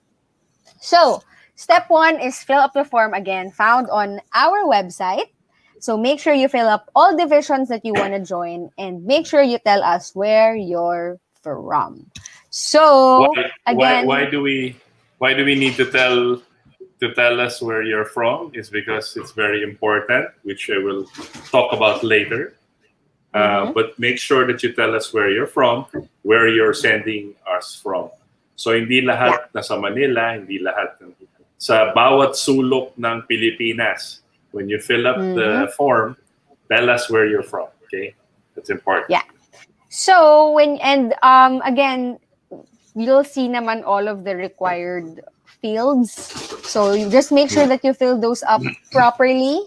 So, step 1 is fill up the form again, found on our website. So make sure you fill up all divisions that you want to join and make sure you tell us where you're from. So again, why do we need to tell us where you're from? Is because it's very important, which I will talk about later. But make sure that you tell us where you're from, where you're sending us from. So hindi lahat nasa Manila, hindi lahat sa bawat sulok ng Pilipinas. When you fill up the form, tell us where you're from. Okay, that's important. Yeah. So again, you'll see naman all of the required fields. So you just make sure that you fill those up properly.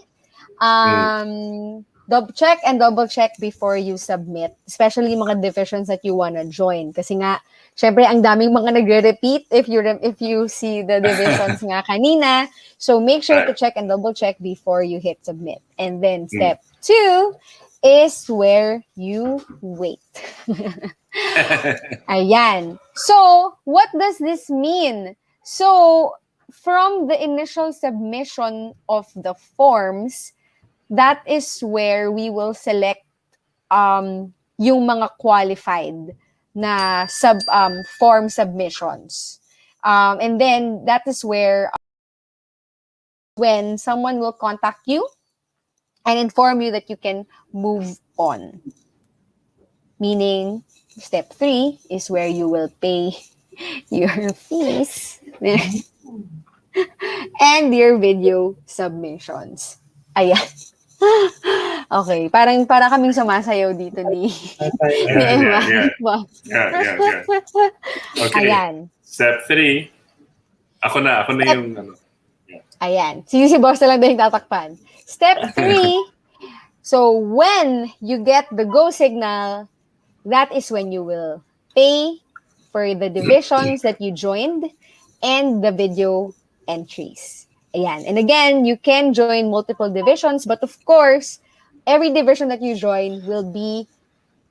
Double check before you submit, especially mga divisions that you wanna join. Kasi nga, syempre, ang daming mga nagre-repeat if you see the divisions nga kanina. So make sure to check and double check before you hit submit. And then step 2 is where you wait. Ayan. So, what does this mean? So, from the initial submission of the forms, that is where we will select yung mga qualified na form submissions. And then, that is where when someone will contact you and inform you that you can move on. Meaning, step 3 is where you will pay your fees and your video submissions. Ayan. Okay, para kaming sumasayaw dito ni Emma. Yeah. Okay. Ayan. Step 3. Ako na yung ano. Ayan. Si boss na lang din tatakpan. Step 3. So when you get the go signal, that is when you will pay for the divisions that you joined and the video entries. Ayan. And again, you can join multiple divisions, but of course, every division that you join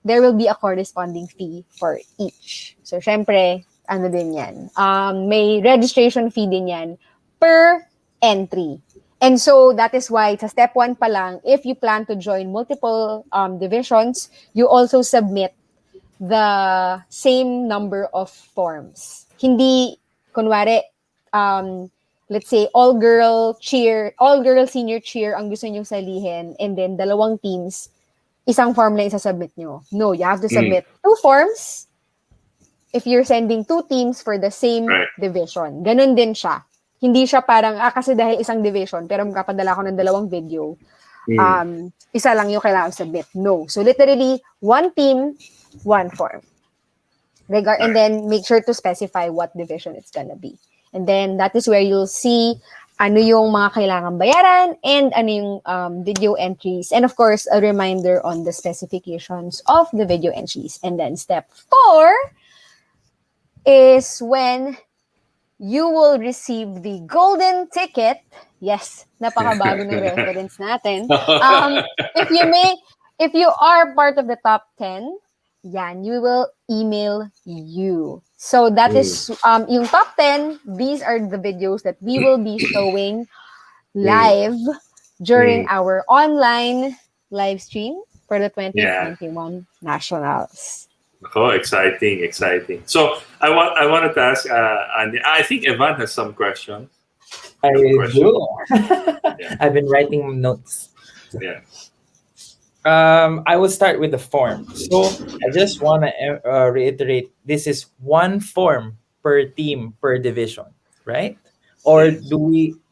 there will be a corresponding fee for each. So, syempre, ano din yan? May registration fee din yan per entry. And so, that is why, sa step 1 pa lang, if you plan to join multiple divisions, you also submit the same number of forms. Hindi, kunwari, let's say, all-girl senior cheer ang gusto nyong salihin, and then dalawang teams, isang form lang isasubmit nyo. No, you have to submit 2 forms if you're sending 2 teams for the same division. Ganun din siya. Hindi siya parang, kasi dahil isang division, pero magkapadala ko ng dalawang video, isa lang yung kailangan submit. No. So, literally, 1 team, 1 form. And then, make sure to specify what division it's gonna be. And then, that is where you'll see ano yung mga kailangan bayaran and ano yung video entries. And of course, a reminder on the specifications of the video entries. And then, step 4 is when you will receive the golden ticket. Yes, napakabago ng reference natin. If you are part of the top 10, Yan, you will email you. So that is yung top 10. These are the videos that we will be showing live during our online live stream for the Yeah. 2021 Nationals. Oh, exciting. So I wanted to ask, and I think Evan has some questions. I Question. do. Yeah. I've been writing notes. Yeah. I will start with the form. So I just want to reiterate, this is one form per team per division, right? Or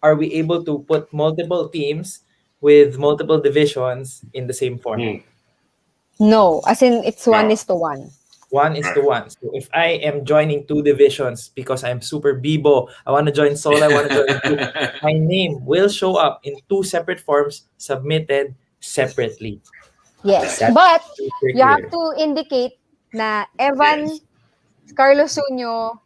are we able to put multiple teams with multiple divisions in the same form? No, as in it's one No. is to one. 1:1. So if I am joining two divisions because I'm super Bibo, I want to join solo, I want to join group, my name will show up in two separate forms submitted separately. Yes, That's but super you have clear. to indicate na Evan Yes. Carlos Unyo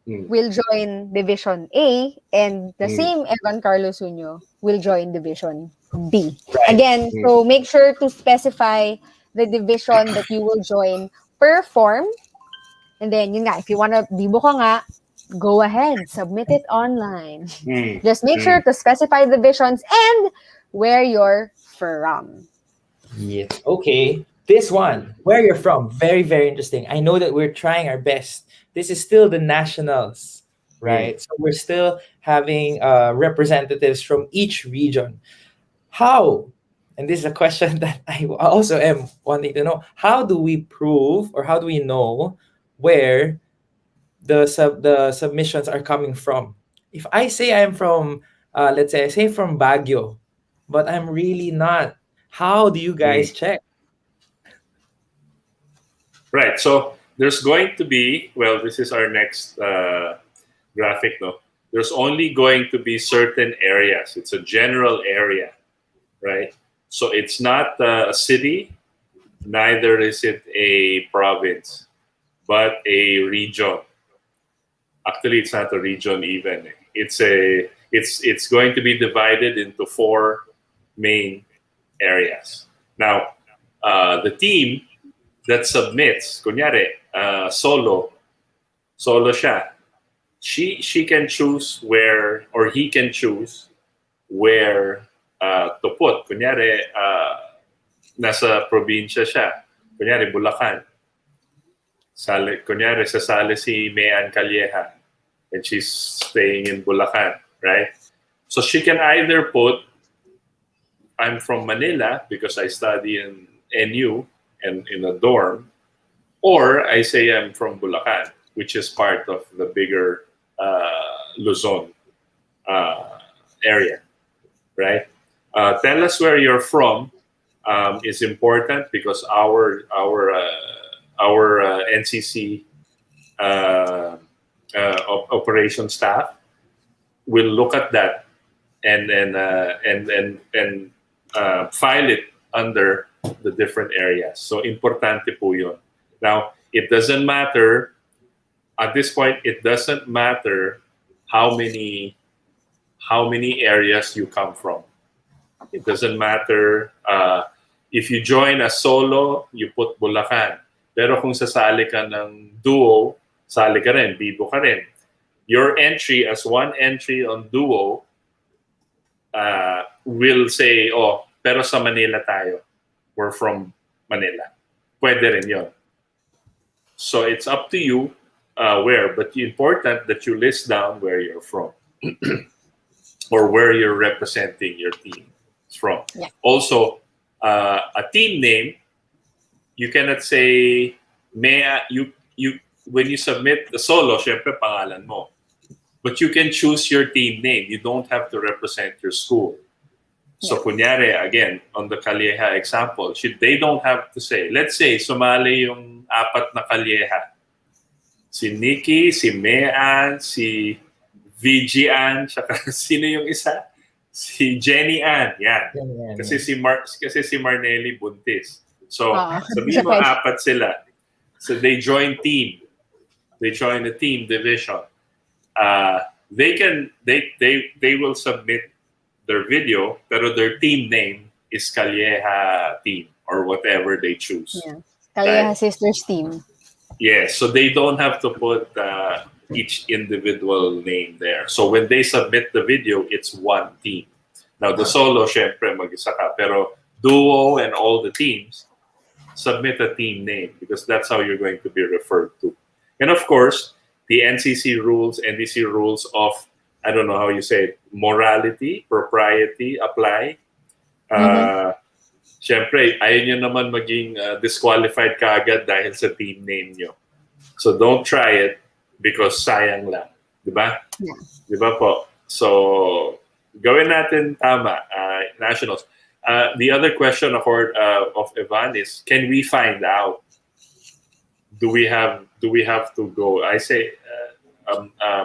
Mm. will join Division A and the same Evan Carlos Unyo will join Division B. Right. Again, so make sure to specify the division that you will join per form. And then, yun nga, if you wanna bibo ka nga, go ahead, submit it online. Just make sure to specify the divisions and where you're from. Yes. Okay. This one, where you're from, very, very interesting. I know that we're trying our best. This is still the nationals, right? So we're still having representatives from each region. How? And this is a question that I also am wanting to know. How do we prove, or how do we know where the submissions are coming from? If I say I'm from, let's say I say from Baguio, but I'm really not. How do you guys check? Right. So there's going to be, well, this is our next graphic, no? There's only going to be certain areas. It's a general area, right? So it's not a city, neither is it a province, but a region. Actually, it's not a region even. It's going to be divided into four main areas. Now, the team that submits, kunyari, solo siya. She can choose where, or he can choose where to put. Kunyari, nasa probinsya siya. Kunyari, Bulacan. Kunyari, sasali si Mayan Calleja and she's staying in Bulacan, right? So she can either put, I'm from Manila because I study in NU and in a dorm, or I say I'm from Bulacan, which is part of the bigger Luzon area, right? Tell us where you're from is important because our NCC operation staff will look at that and file it under the different areas. So importante po yun. Now, it doesn't matter at this point. It doesn't matter how many areas you come from. It doesn't matter if you join a solo, you put Bulacan. Pero kung sasali ka ng duo, sali ka rin, bibo ka rin. Your entry as one entry on duo will say, oh, pero sa Manila tayo. We're from Manila. Pwede rin yun. So it's up to you where, but it's important that you list down where you're from or where you're representing your team from. Yeah. Also, a team name, you cannot say, when you submit the solo, syempre pangalan mo. But you can choose your team name. You don't have to represent your school. So kunyari, again, on the Calleja example, they don't have to say, let's say, sumali yung apat na Calleja. Si Nikki, si Mayan, si VG Ann, saka sino yung isa? Si Jenny Ann, yan. Kasi si Marnelli buntis. So, sabihin mo apat sila. So they join team. They join a team division. They will submit their video, pero their team name is Calleja team or whatever they choose. Yeah. Kalyeha Sisters team. Yes, so they don't have to put each individual name there. So when they submit the video, it's one team. Now the solo, syempre mag-isa ka. Pero duo and all the teams submit a team name because that's how you're going to be referred to. And of course, the NCC rules, NDC rules of, I don't know how you say it, morality, propriety apply. Siyempre, ayaw nyo naman maging disqualified kaagad dahil sa team name nyo. So don't try it because sayang lang. Diba? Yeah. Diba po? So, gawin natin tama, nationals. The other question of Evan is, can we find out? Do we have to go? I say,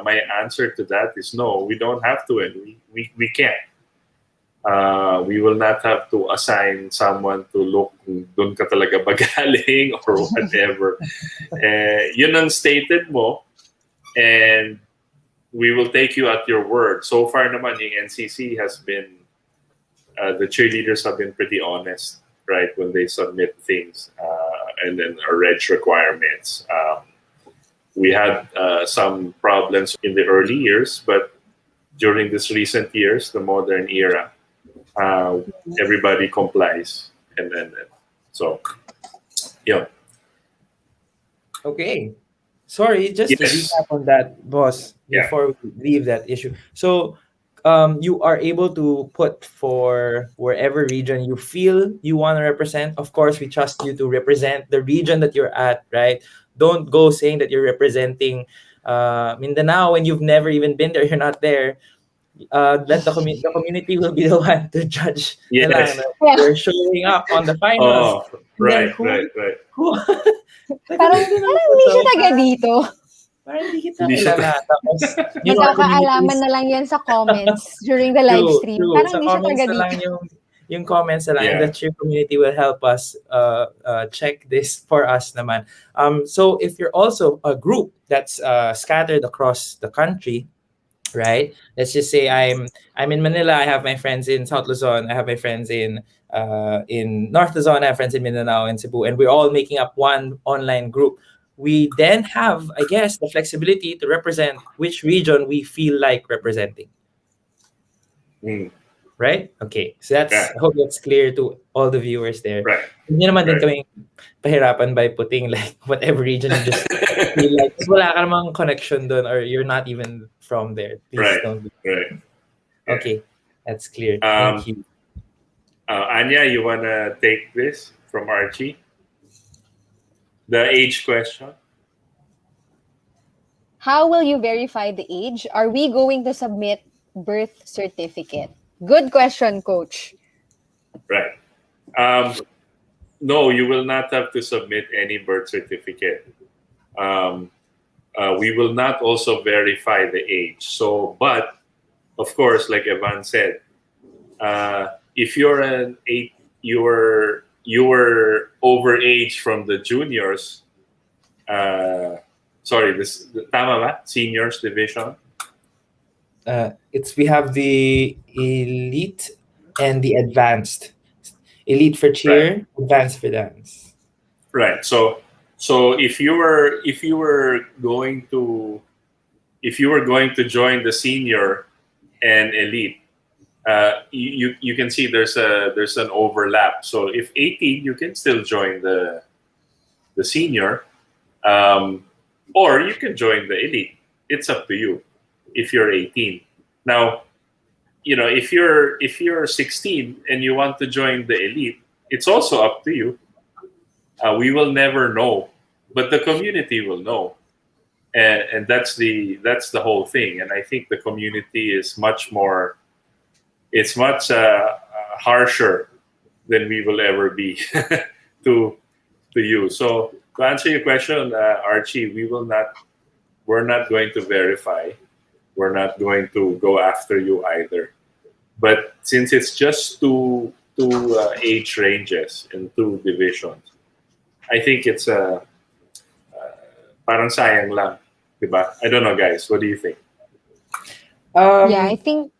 my answer to that is no. We don't have to, and we can't. We will not have to assign someone to look kung doon ka talaga bagaling or whatever. Yun ang stated mo, and we will take you at your word. So far naman, yung NCC has been, the cheerleaders have been pretty honest, right, when they submit things and then our reg requirements. We had some problems in the early years, but during this recent years, the modern era, everybody complies, and then so yeah. Okay. Sorry, just to Yes. recap on that, boss, Yeah. before we leave that issue. So, you are able to put for wherever region you feel you want to represent. Of course, we trust you to represent the region that you're at, right? Don't go saying that you're representing Mindanao when you've never even been there. You're not there. Let the community will be the one to judge. Yes. Na lang, Yeah. you're showing up on the finals. Oh, right, right. Who? Parang hindi siya taga dito. Parang hindi kita Hindi siya kilala. Tapos, yung mga Magkakaalaman na lang yan sa comments during the live stream. True. Parang Sa hindi siya comments taga na lang dito. yung comments na lang. And Yeah. the cheer community will help us check this for us naman. So if you're also a group that's scattered across the country, right? Let's just say I'm in Manila. I have my friends in South Luzon. I have my friends in North Luzon. I have friends in Mindanao and Cebu, and we're all making up one online group. We then have, I guess, the flexibility to represent which region we feel like representing. Right? Okay. So that's, Yeah. I hope that's clear to all the viewers there. Right. Hindi naman din Right. kami pahirapan by putting like whatever region you just feel like. Kasi wala ka namang connection doon or you're not even from there. Please Right. don't do that. Right. Okay. That's clear. Um, Thank you. Anya, you wanna take this from Archie? The age question. How will you verify the age? Are we going to submit birth certificate? Good question, Coach. Right. No, you will not have to submit any birth certificate. We will not also verify the age. So, but of course, like Evan said, if you're you were overage from the juniors. Sorry, this tama ba? Seniors division. We have the elite and the advanced. Elite for cheer, advanced for dance. Right. So if you were going to join the senior and elite, you can see there's an overlap. So if 18, you can still join the senior, or you can join the elite. It's up to you if you're 18. Now, if you're 16 and you want to join the elite, it's also up to you. We will never know, but the community will know, and that's the whole thing. And I think the community is much harsher than we will ever be to you. So to answer your question, Archie, we're not going to verify. We're not going to go after you either. But since it's just two age ranges and two divisions, I think it's parang sayang lang, diba? I don't know, guys. What do you think? Yeah, I think.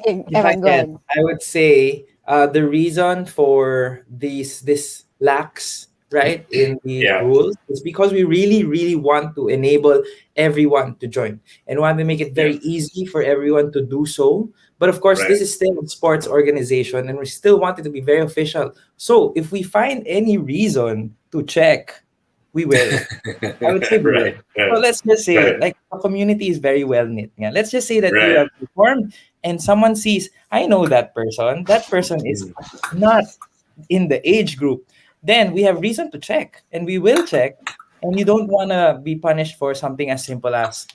If I Evan, go ahead. can, I would say the reason for this lax right, in the Yeah. rules. It's because we really, really want to enable everyone to join and want to make it very easy for everyone to do so. But of course, this Right. is still a sports organization and we still want it to be very official. So if we find any reason to check, we will. I would say we will. Right. So Right. let's just say, Right. like, the community is very well knit. Yeah. Let's just say that you Right. have performed and someone sees, I know that person. That person is not in the age group. Then we have reason to check, and we will check. And you don't want to be punished for something as simple as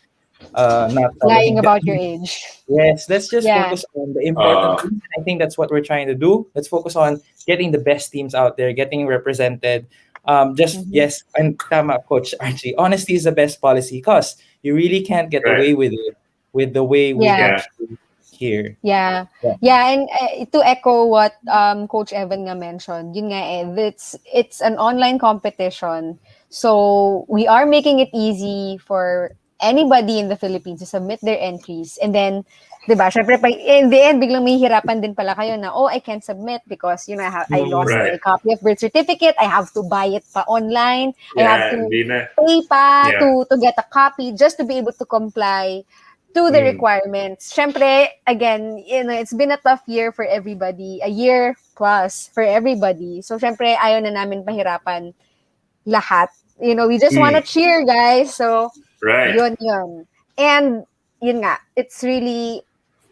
not Lying following about your the. age. Yes, let's just Yeah. focus on the important Uh, things. I think that's what we're trying to do. Let's focus on getting the best teams out there, getting represented. Just Mhm. yes, and tama, Coach Archie. Honesty is the best policy because you really can't get right. away with it with the way we Yeah. Yeah. actually here. Yeah. Yeah. Yeah, and to echo what Coach Evan nga mentioned, yun nga it's an online competition. So we are making it easy for anybody in the Philippines to submit their entries. And then, 'di ba? Syempre in the end biglang mahihirapan din pala kayo na I can't submit because I lost Right. my copy of birth certificate. I have to buy it pa online. I have Yeah. to Hindi na. pay pa Yeah. to get a copy just to be able to comply to the requirements. Syempre, again, it's been a tough year for everybody, a year plus for everybody. So, syempre, ayaw na namin pahirapan lahat. We just want to cheer, guys. So, Right. yun. And, yun nga, it's really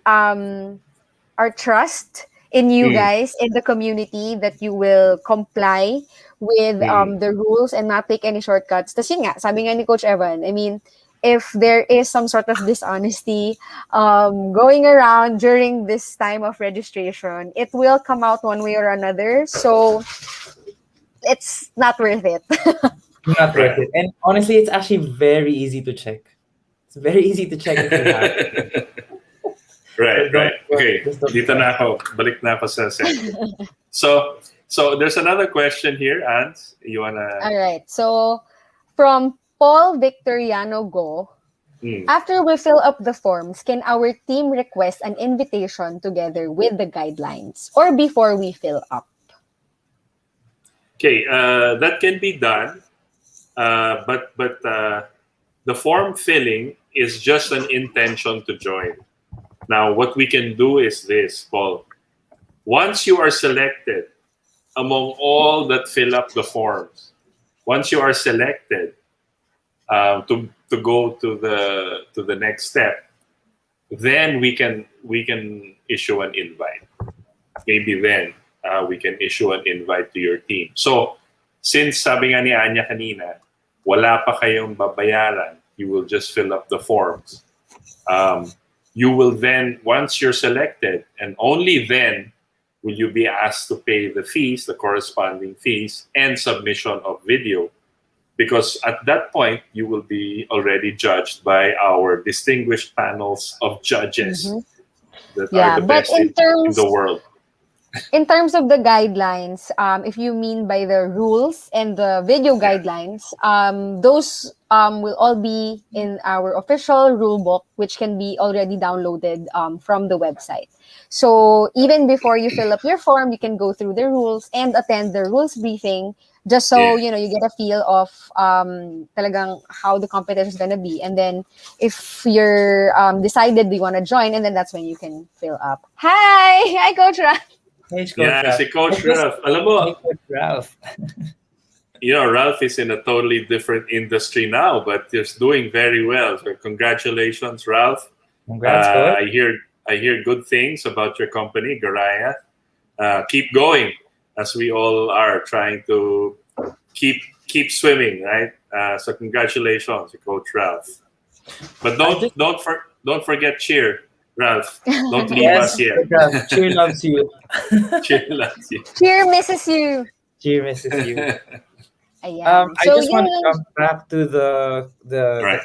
our trust in you guys, in the community, that you will comply with the rules and not take any shortcuts. Tapos yun nga, sabi nga ni Coach Evan, I mean, if there is some sort of dishonesty going around during this time of registration, it will come out one way or another. So it's not worth it. Not worth Right. it. And honestly, it's actually very easy to check. It's very easy to check if you have. Right, So right. Okay, just don't dito na ako. Balik na ako sa center. So there's another question here, Ants. You wanna? All right. So from Paul Victoriano Go, after we fill up the forms, can our team request an invitation together with the guidelines or before we fill up? Okay, that can be done, but the form filling is just an intention to join. Now, what we can do is this, Paul. Once you are selected among all that fill up the forms, once you are selected to go to the next step, then we can issue an invite. Maybe then we can issue an invite to your team. So, since sabi nga ni Anya kanina, wala pa kayong babayaran, you will just fill up the forms. You will then, once you're selected, and only then will you be asked to pay the fees, the corresponding fees, and submission of video. Because at that point, you will be already judged by our distinguished panels of judges that are the But best in the world. in terms of the guidelines, if you mean by the rules and the video guidelines, those will all be in our official rule book, which can be already downloaded from the website. So even before you fill up your form, you can go through the rules and attend the rules briefing, just so you get a feel of talagang how the competition is gonna be. And then if you're decided you want to join, and then that's when you can fill up. Hi, Coach Ra. Hey, Coach Yeah, Ralph. si Coach Ralph. Alam mo, Hey, Coach Ralph. Ralph is in a totally different industry now, but he's doing very well. So congratulations, Ralph. Congrats, Coach. I hear good things about your company, Garaya. Keep going, as we all are trying to keep swimming, right? So congratulations, Coach Ralph. But don't forget cheer, Ralph. Don't leave us yet. Coach Ralph. Cheer loves you. Cheer loves you. Cheer misses you. Cheer misses you. Ayan. I just want to come back to the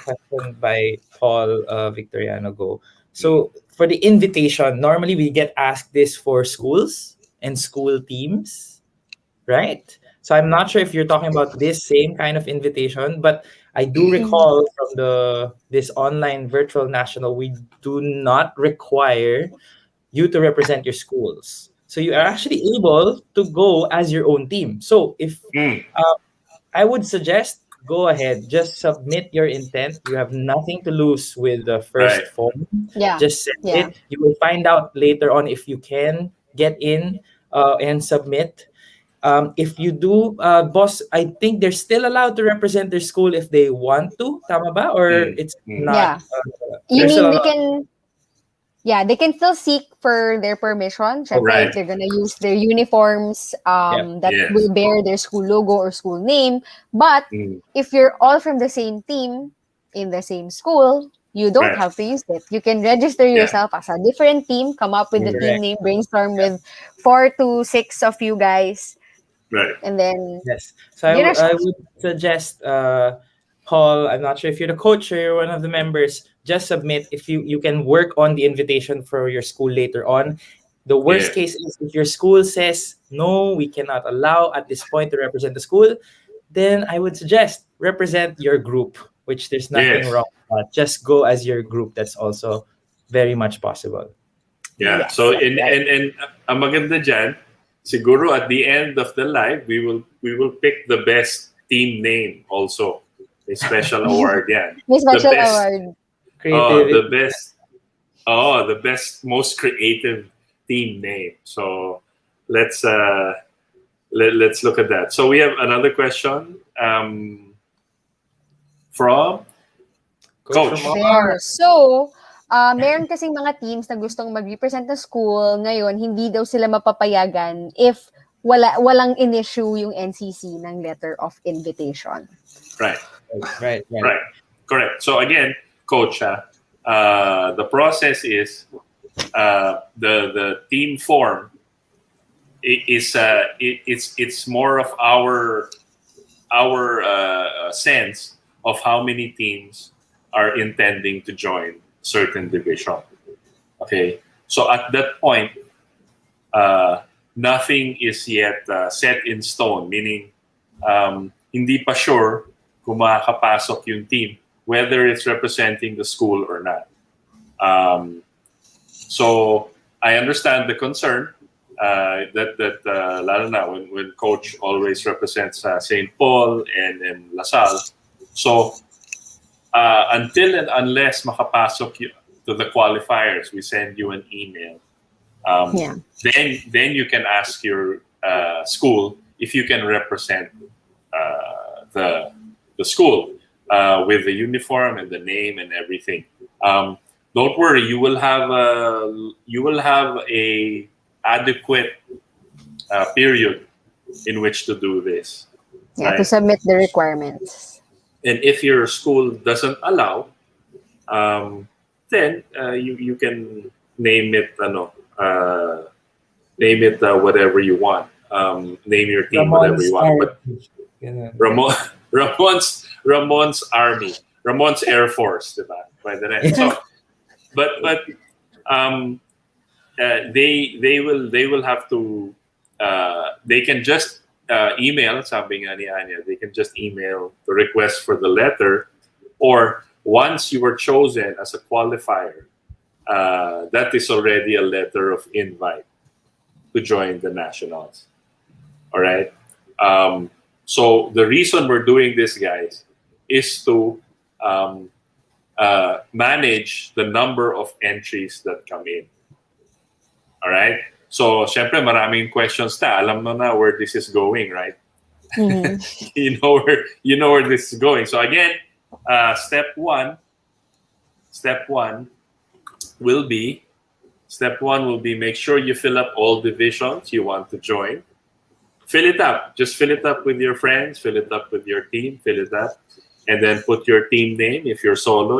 question by Paul Victoriano Go. So for the invitation, normally we get asked this for schools and school teams, right? So I'm not sure if you're talking about this same kind of invitation, but I do recall from this online virtual national, we do not require you to represent your schools. So you are actually able to go as your own team. So if I would suggest go ahead, just submit your intent. You have nothing to lose with the Right. first form. Yeah. Just send Yeah. it. You will find out later on if you can get in and submit. If you do, boss, I think they're still allowed to represent their school if they want to. Tama ba? Or Mm, it's mm. not. Yeah. You They're still mean they allowed. can, yeah, they can still seek for their permission. Oh, Syempre, if right. they're gonna use their uniforms Yeah. that Yes. will bear their school logo or school name. But Mm, if you're all from the same team in the same school, you don't right. have to use it. You can register Yeah. yourself as a different team, come up with the Mm, team Correct. name, brainstorm with 4 to 6 of you guys, right. and then Yes. So yun na I siya. would suggest, Paul, I'm not sure if you're the coach or you're one of the members, just submit if you can work on the invitation for your school later on. The worst Yeah. case is if your school says, no, we cannot allow at this point to represent the school, then I would suggest represent your group, which there's nothing Yes. wrong about. Just go as your group. That's also very much possible. Yeah. Yes, So that's in right. and ang maganda dyan, siguro at the end of the live, we will pick the best team name also. A special award yan. May The special best award. the Creativity. best most creative team name. So let's let's look at that. So we have another question from Coach Coach. Ramon. There. So, meron kasing mga teams na gustong mag-represent ng school. Ngayon, hindi daw sila mapapayagan if walang in-issue yung NCC ng letter of invitation. Right. Right, right. Right. Correct. So again, Coach, the process is the team form it's more of our sense of how many teams are intending to join certain division. Okay, so at that point, nothing is yet set in stone. Meaning, hindi pa sure kung makakapasok yung team, whether it's representing the school or not. So I understand the concern that lalo na when coach always represents St. Paul and LaSalle. So until and unless makapasok to the qualifiers, we send you an email. Yeah. Then you can ask your school if you can represent the school with the uniform and the name and everything. Don't worry, you will have a adequate period in which to do this. Yeah, Right? to submit the requirements. And if your school doesn't allow, then you can name it whatever you want. Name your team whatever you want. But Ramon, Ramon's Army, Ramon's Air Force, diba? By the name. So, but they will have to. They can just email. Sabi nga ni Anya, they can just email the request for the letter, or once you were chosen as a qualifier, that is already a letter of invite to join the nationals. All right. So the reason we're doing this, guys, is to manage the number of entries that come in. All right. So, syempre, maraming questions na. Alam mo na where this is going, right? Mhm. you know where this is going. So again, step one will be make sure you fill up all divisions you want to join. Fill it up. Just fill it up with your friends, fill it up with your team, fill it up. And then put your team name. If you're solo,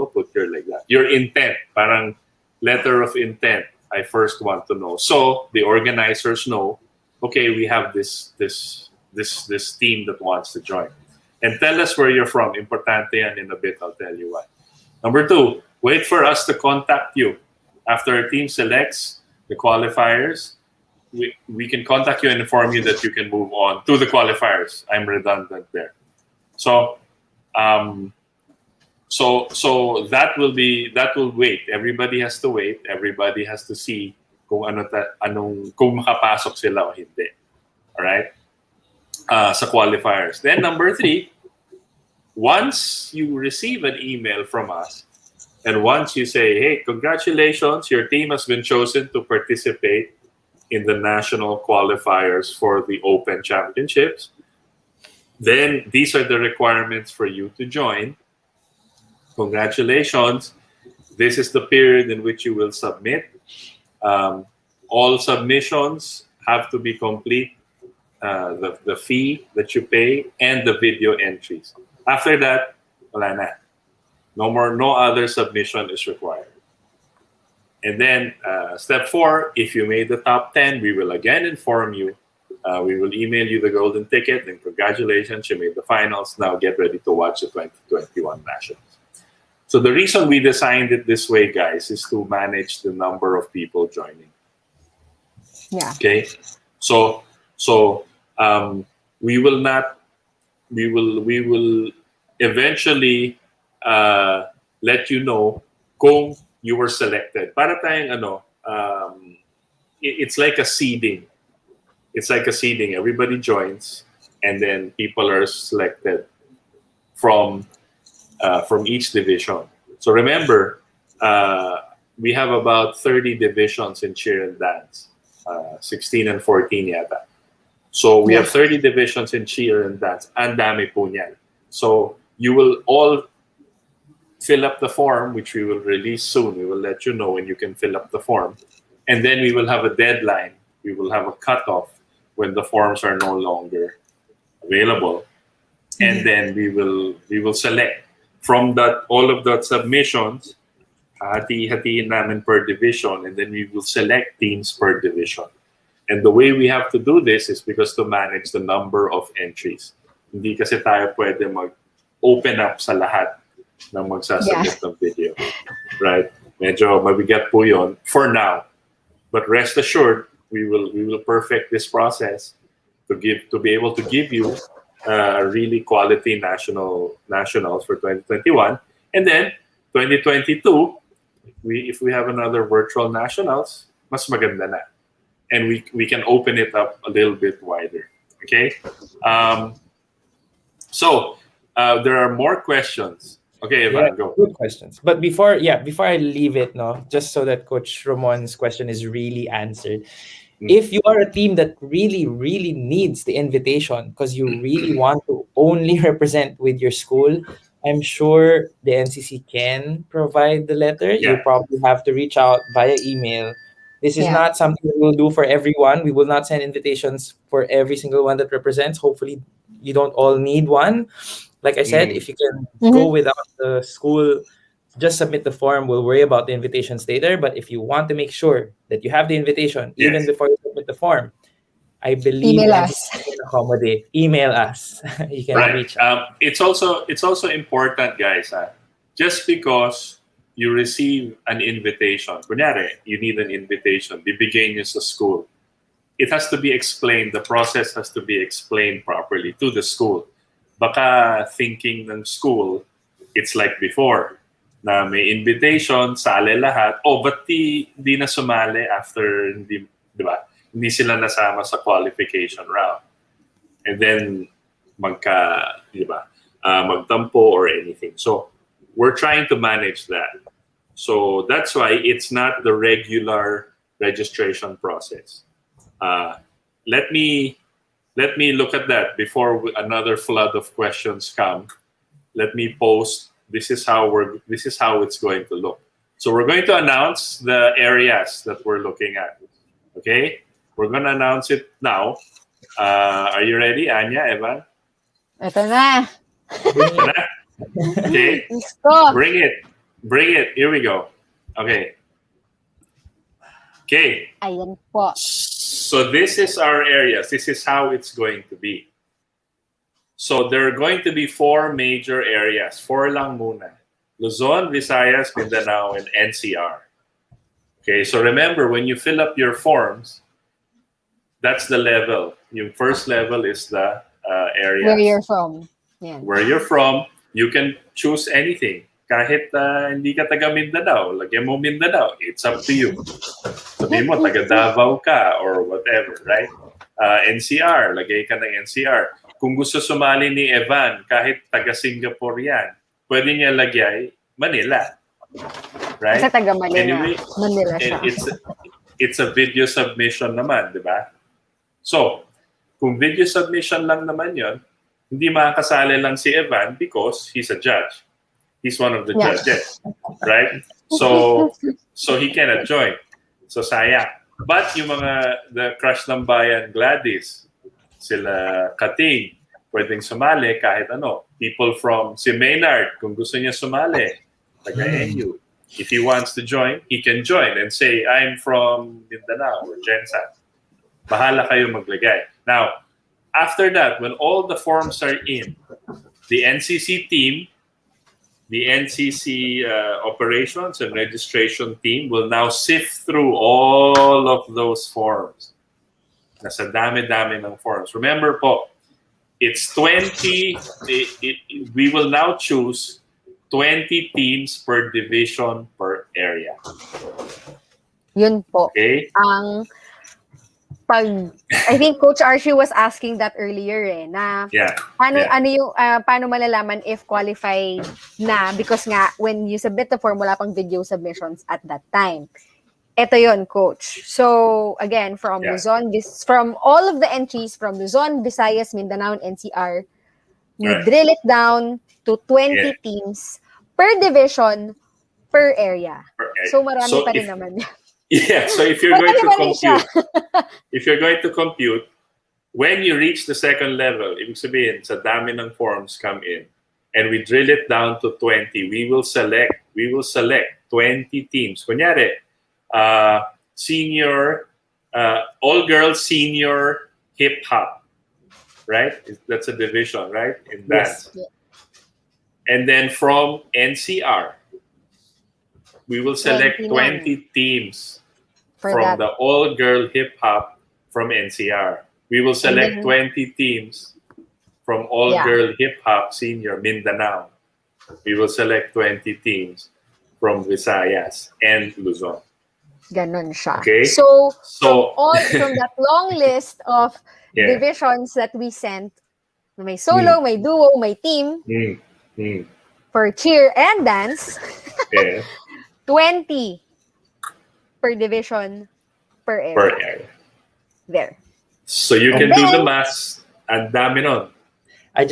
put your like that. Your intent, parang letter of intent. I first want to know. So the organizers know, okay, we have this team that wants to join. And tell us where you're from. Importante yan, in a bit, I'll tell you why. Number two, wait for us to contact you. After our team selects the qualifiers, we can contact you and inform you that you can move on to the qualifiers. I'm redundant there. So that will wait. Everybody has to wait. Everybody has to see kung kung makapasok sila o hindi. All right. sa qualifiers. Then number 3, once you receive an email from us, and once you say, hey, congratulations, your team has been chosen to participate in the national qualifiers for the Open Championships, then these are the requirements for you to join. Congratulations. This is the period in which you will submit. All submissions have to be complete, the fee that you pay, and the video entries. After that, wala na. No other submission is required. And then step 4, if you made the top 10, we will again inform you. We will email you the golden ticket, and congratulations, you made the finals. Now get ready to watch the 2021 Nationals. So the reason we designed it this way, guys, is to manage the number of people joining. Yeah. Okay. So we will eventually let you know kung you were selected. Para tayong it's like a seeding. It's like a seeding. Everybody joins, and then people are selected from each division. So remember, we have about 30 divisions in cheer and dance, 16 and 14 yata. So we have 30 divisions in cheer and dance. Ang dami po niyan. So you will all fill up the form, which we will release soon. We will let you know when you can fill up the form. And then we will have a deadline. We will have a cutoff when the forms are no longer available. And then we will select from that, all of the submissions, hati-hatiin namin per division, and then we will select teams per division. And the way we have to do this is because to manage the number of entries. Hindi kasi tayo pwede mag-open up sa lahat ng magsasubmit ng video. Right? Medyo mabigat po yun for now. But rest assured, we will perfect this process to be able to give you really quality nationals for 2021. And then 2022, if we have another virtual nationals, mas maganda na. And we can open it up a little bit wider. Okay? So there are more questions. Okay, Evan, go. Good questions. But before I leave it, just so that Coach Ramon's question is really answered. If you are a team that really, really needs the invitation because you really want to only represent with your school, I'm sure the NCC can provide the letter. Yeah. You probably have to reach out via email. This is not something we'll do for everyone. We will not send invitations for every single one that represents. Hopefully, you don't all need one. Like I said, if you can go without the school, just submit the form. We'll worry about the invitations later. But if you want to make sure that you have the invitation even before you submit the form, I believe email us. Can accommodate. Email us. You can reach out. It's also important, guys. Just because you receive an invitation, kunyari, you need an invitation, bibigay niyo sa school, it has to be explained. The process has to be explained properly to the school. Baka thinking ng school, it's like before, na may invitation, sali lahat. Oh, but di na sumali after, di ba? Hindi sila nasama sa qualification round. And then, magtampo or anything. So, we're trying to manage that. So, that's why it's not the regular registration process. Let me look at that before another flood of questions come. Let me post. This is how it's going to look. So we're going to announce the areas that we're looking at. Okay, we're going to announce it now. Are you ready, Anya, Evan? Ito na. Okay, Gusto. bring it. Here we go. Okay. Ayan po. So this is our areas. This is how it's going to be. So there are going to be 4 major areas. 4 lang muna. Luzon, Visayas, Mindanao, and NCR. Okay, so remember, when you fill up your forms, that's the level. Your first level is the area. Where you're from. Yan. Where you're from, you can choose anything. Kahit hindi ka taga Mindanao, lagyan mo Mindanao. It's up to you. Sabihin mo, taga Davao ka or whatever, right? NCR, lagay ka ng NCR. Kung gusto sumali ni Evan, kahit taga Singapore yan, pwede niya lagay Manila. Right? Kasi taga Manila. Anyway, Manila siya. it's a video submission naman, di ba? So, kung video submission lang naman yon, hindi makakasali lang si Evan because he's a judge. He's one of the judges, right? So he cannot join. So sayang. But yung the Crush ng Bayan Gladys, sila Kating, pwedeng sumali kahit ano. People from si Maynard, kung gusto niya sumali, taga-NU. If he wants to join, he can join and say, I'm from Mindanao or Gensan. Bahala kayo maglagay. Now, after that, when all the forms are in, the NCC team, the NCC operations and registration team will now sift through all of those forms. Nasa dami-dami ng forms. Remember po, it's 20, we will now choose 20 teams per division per area. Yun po. Okay? I think Coach Archie was asking that earlier na paano malalaman if qualified na, because nga when you submit the form wala pang video submissions at that time. Ito yon, Coach. So again, from Luzon, from all of the entries from Luzon, Visayas, Mindanao, and NCR, we drill it down to 20 teams per division per area. So marami pa rin naman. Yeah, so if you're going to compute, when you reach the second level, ibig sabihin, sa dami ng forms come in, and we drill it down to 20, we will select 20 teams. Kunyari, senior, all-girls senior hip-hop, right? That's a division, right? In dance. Yes. And then from NCR, we will select 20 teams from the all-girl hip-hop from NCR. We will select 20 teams from all-girl hip-hop senior Mindanao. We will select 20 teams from Visayas and Luzon. Ganon siya. Okay? So from that long list of divisions that we sent, may solo, may duo, may team, for cheer and dance, 20 per division per area. There. So you can do the math. Ang dami nun. I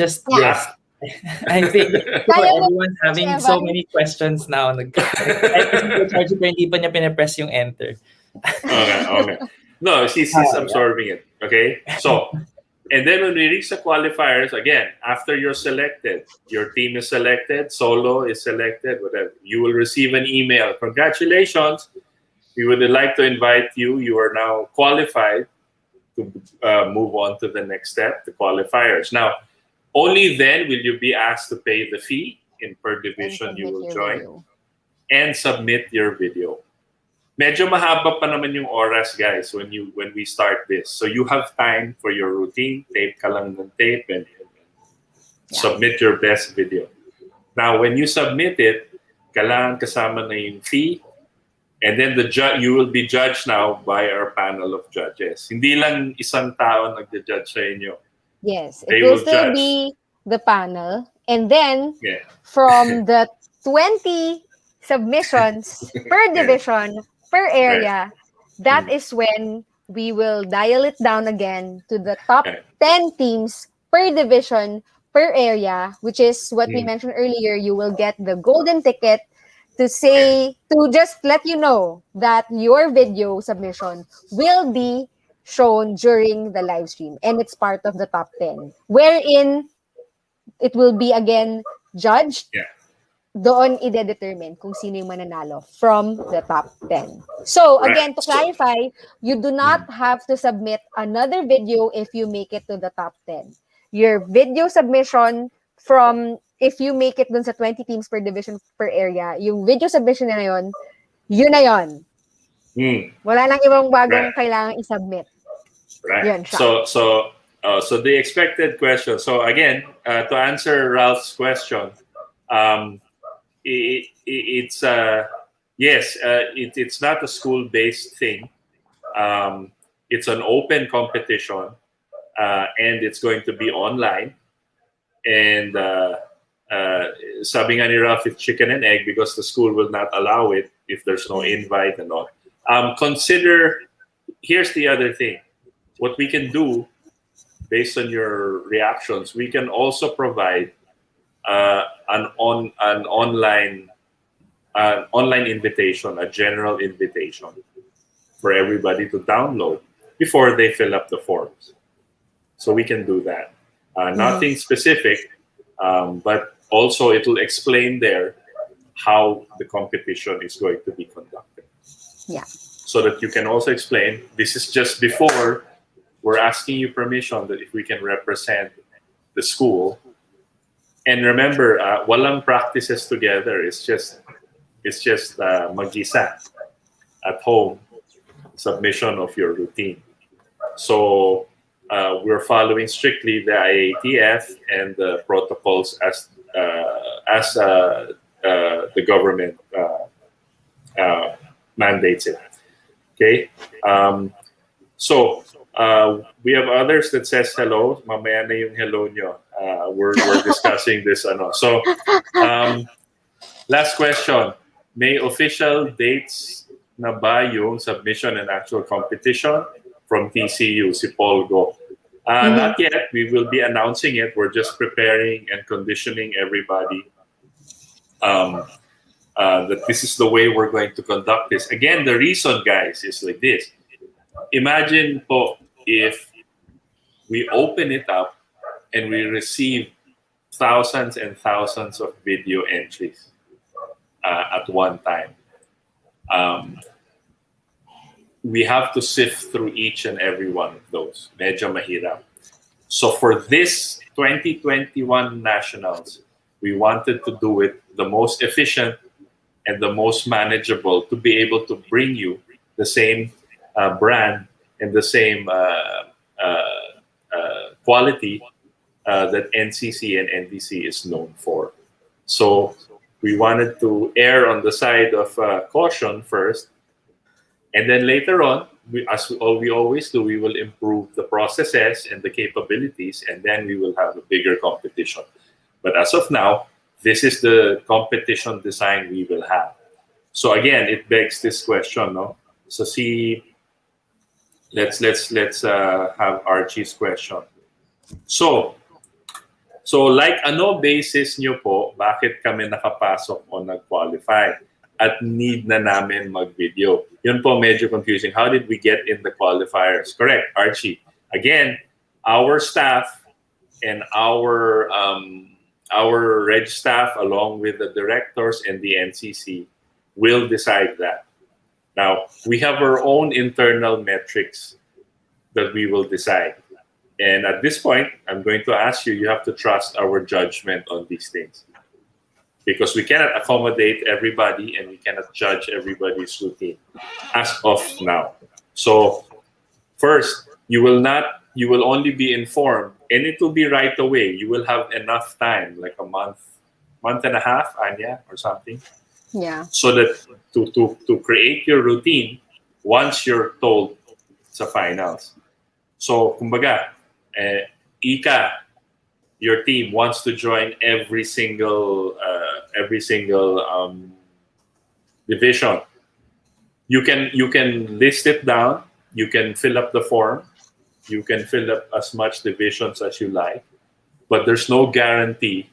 think everyone's having so many questions now. Hindi pa niya pinapress yung enter. Okay. No, she's absorbing it. Okay? So, and then when we reach the qualifiers, again, after you're selected, your team is selected, solo is selected, whatever, you will receive an email. Congratulations. We would like to invite you. You are now qualified to move on to the next step, the qualifiers. Now, only then will you be asked to pay the fee in per division you will join and submit your video. Medyo mahaba pa naman yung oras, guys, when we start this. So you have time for your routine. Tape ka lang ng tape and submit your best video. Now, when you submit it, kailangan kasama na yung fee. And then you will be judged now by our panel of judges. Hindi lang isang tao nagja-judge sa inyo. Yes, it will still be the panel. And then, from the 20 submissions per division, per area, that is when we will dial it down again to the top 10 teams per division, per area, which is what we mentioned earlier. You will get the golden ticket to just let you know that your video submission will be shown during the live stream, and it's part of the top 10, wherein it will be again judged. Doon ide-determine kung sino yung mananalo from the top 10. So again, to clarify, you do not have to submit another video if you make it to the top 10. Your video submission if you make it dun sa 20 teams per division per area, yung video submission na yun, yun na yun. Wala nang ibang bagong kailangan i-submit. Yun siya. So the expected question. So again, to answer Ralph's question, it's not a school-based thing. It's an open competition, and it's going to be online. And sabi nga ni Ralph, it's chicken and egg because the school will not allow it if there's no invite and all. Here's the other thing. What we can do, based on your reactions, we can also provide an online invitation, a general invitation for everybody to download before they fill up the forms. So we can do that. Nothing specific, but also it will explain there how the competition is going to be conducted. Yeah. So that you can also explain, this is just before we're asking you permission that if we can represent the school. And remember, walang practices together. It's just mag-isa at home, submission of your routine. So we're following strictly the IATF and the protocols as the government mandates it. Okay. So we have others that says hello. Mamaya na yung hello nyo. We're discussing this. So last question. May official dates na ba yung submission and actual competition from TCU, si Paul Go? Not yet. We will be announcing it. We're just preparing and conditioning everybody that this is the way we're going to conduct this. Again, the reason, guys, is like this. Imagine po if we open it up and we receive thousands and thousands of video entries at one time. We have to sift through each and every one of those. Medyo mahirap. So for this 2021 Nationals, we wanted to do it the most efficient and the most manageable to be able to bring you the same brand and the same quality that NCC and NDC is known for. So we wanted to err on the side of caution first, and then later on, as we always do, we will improve the processes and the capabilities, and then we will have a bigger competition. But as of now, this is the competition design we will have. So again, it begs this question, no? So let's have Archie's question. So like ano basis nyo po bakit kami nakapasok o nag-qualify at need na namin mag-video? Yun po medyo confusing. How did we get in the qualifiers? Correct, Archie. Again, our staff and our reg staff along with the directors and the NCC will decide that. Now, we have our own internal metrics that we will decide. And at this point, I'm going to ask you, you have to trust our judgment on these things. Because we cannot accommodate everybody and we cannot judge everybody's routine as of now. So first, you will only be informed, and it will be right away. You will have enough time, like a month and a half, Anya, or something. Yeah. So that to create your routine once you're told sa finals. So, kumbaga, Ika, your team wants to join every single division. You can list it down. You can fill up the form. You can fill up as much divisions as you like, but there's no guarantee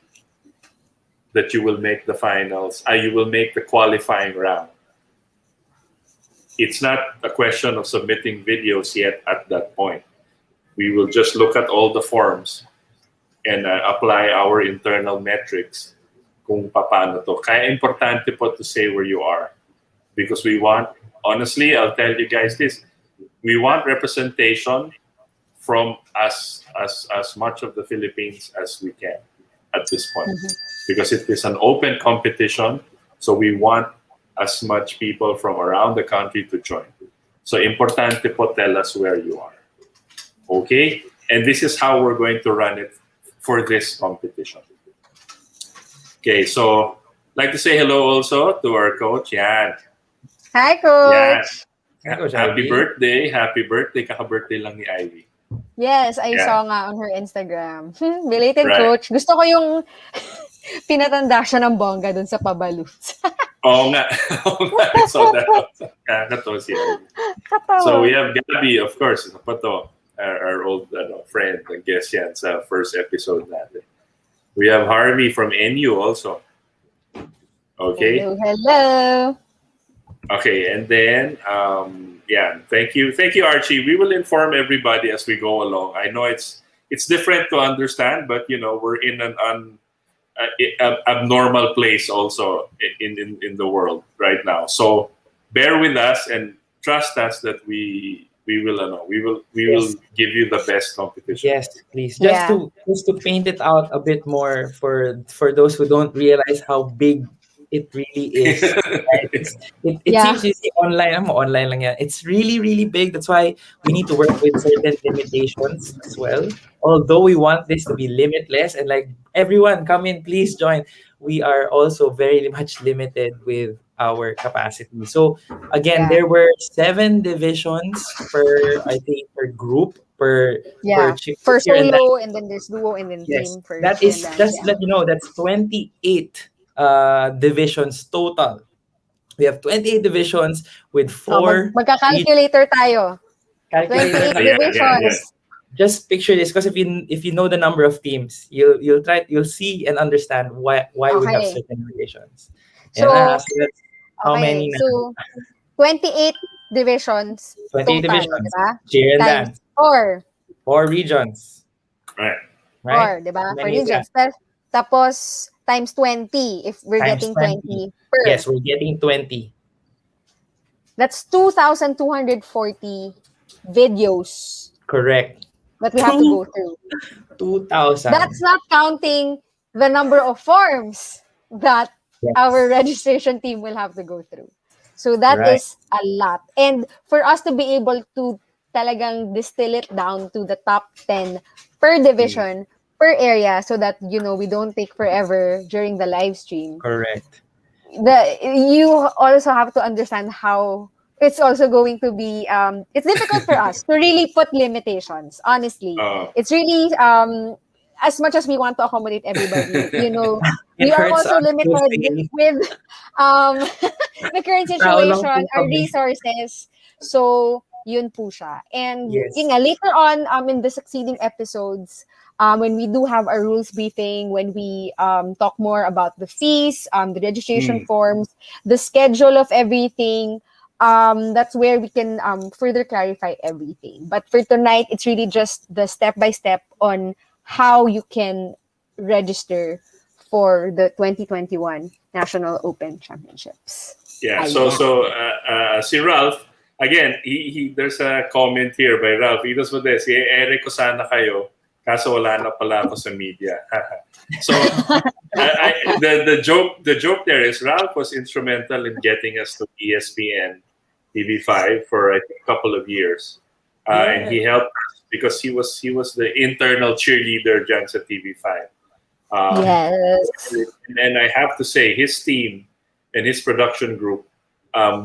that you will make the finals. You will make the qualifying round. It's not a question of submitting videos yet at that point. We will just look at all the forms and apply our internal metrics kung paano to. Kaya importante po to say where you are. Because we want, honestly, I'll tell you guys this, we want representation from as much of the Philippines as we can at this point. Because it is an open competition, so we want as much people from around the country to join. So importante po, tell us where you are. Okay? And this is how we're going to run it for this competition. Okay, so I'd like to say hello also to our coach, Yan. Hi, Coach. Coach Happy Ivy. birthday. Happy birthday. Kaka-birthday lang ni Ivy. Yes, I Yeah. saw nga on her Instagram. Belated Right. coach. Gusto ko yung pinatanda siya ng bongga dun sa pabaloots. Oo nga. I saw that. Kakatawa si Ivy. Katawa. So we have Gabby, of course. Isa pa to. Our old friend. I guess yan sa first episode natin. We have Harvey from NU also. Okay. Hello. Okay, and then thank you, Archie. We will inform everybody as we go along. I know it's different to understand, but we're in an abnormal place also in the world right now. So bear with us and trust us that we will give you the best competition. Yes, please. Just to paint it out a bit more for those who don't realize how big it really is. Right? It seems easy online. I'm online lang yan. It's really, really big. That's why we need to work with certain limitations as well. Although we want this to be limitless and like everyone come in, please join. We are also very much limited with our capacity. So again, there were 7 divisions per group per for solo and then there's duo and then team for that is just let you know that's 28 divisions total. We have 28 divisions with 4 magka-calculator tayo. calculated 28 divisions. Yeah. Just picture this, because if you know the number of teams, you'll see and understand why we have certain divisions. So, that's how many na? So 28 divisions 28 total, divisions. diba? Cheer and Times dance. 4. 4 regions. Right. 4, diba? 4 regions. Tapos times 20 if we're Times getting 20. 20 per. Yes, we're getting 20. That's 2,240 videos. Correct. That we have to go through. 2,000. That's not counting the number of forms that our registration team will have to go through. So that is a lot. And for us to be able to talagang distill it down to the top 10 per division, per area, so that, we don't take forever during the live stream. Correct. You also have to understand how it's also going to be, it's difficult for us to really put limitations, honestly. It's really, as much as we want to accommodate everybody, we are also limited with the current situation, our resources. So, yun po siya. And later on in the succeeding episodes, when we do have our rules briefing, when we talk more about the fees, the registration forms, the schedule of everything, that's where we can further clarify everything. But for tonight, it's really just the step-by-step on how you can register for the 2021 National Open Championships. Yeah, so si Ralph, again, he there's a comment here by Ralph. He does this, Eric ko sana kayo, kaso wala na pala ako sa media. So the joke there is Ralph was instrumental in getting us to ESPN TV5 for I think a couple of years. And he helped us because he was the internal cheerleader dyan sa TV5. And I have to say, his team and his production group,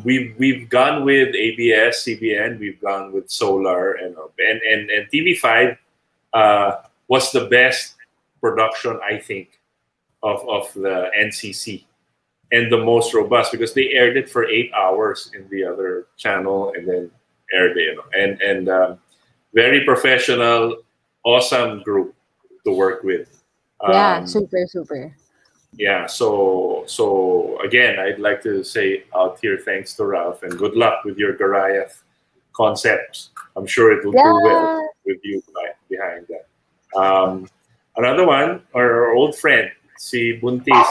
we've gone with ABS, CBN, we've gone with Solar, and TV5 was the best production, I think, of the NCC, and the most robust because they aired it for 8 hours in the other channel and then aired it, and very professional, awesome group to work with. Super. Yeah, so again, I'd like to say out here thanks to Ralph and good luck with your Goliath concepts. I'm sure it will do well with you behind that. Another one, our old friend, si Buntis.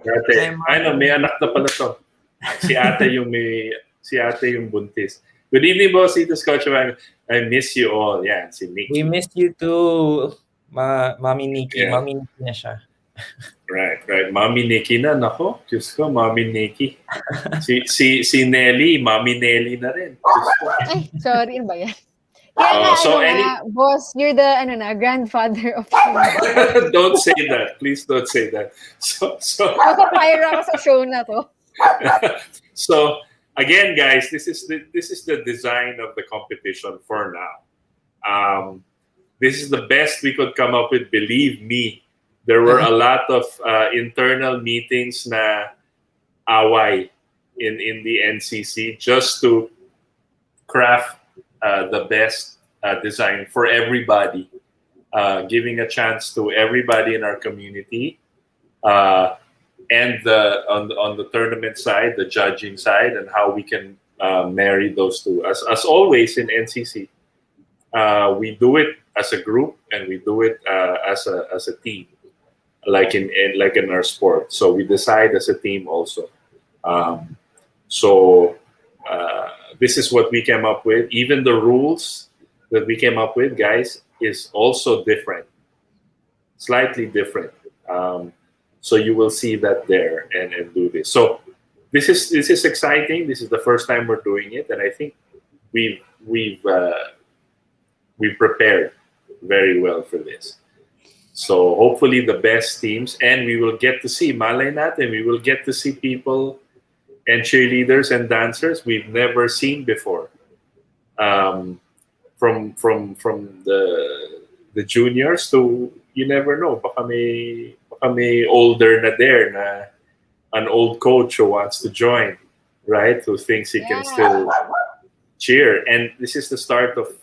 May anak na pala to. Si ate yung Buntis. Good evening, boss. Ito's Coach. I miss you all. Yeah, si Nikki. We missed you too, Mami Nikki. Yeah. Mami Nikki na siya. Right. Mami Nikki na. Nako, Diyos ko, Mami Nikki. Si Nelly, Mami Nelly na rin. Ay, sorry, ba yan? Kaya boss, you're the grandfather of Don't say that. Please don't say that. So Magpapire ako sa show na to. So again, guys, this is the design of the competition for now. This is the best we could come up with. Believe me, there were a lot of internal meetings na away in the NCC just to craft the best design for everybody, giving a chance to everybody in our community, and on the tournament side, the judging side, and how we can marry those two. As always in NCC, we do it as a group and we do it as a team, like in our sport. So we decide as a team also. So this is what we came up with. Even the rules that we came up with, guys, is also different, slightly different. So you will see that there and do this. So this is exciting. This is the first time we're doing it, and I think we've prepared very well for this. So hopefully the best teams, and we will get to see, malay natin, we will get to see people and cheerleaders and dancers we've never seen before. From the juniors to, you never know, baka may older na there na an old coach who wants to join, right? Who thinks he can still cheer. And this is the start of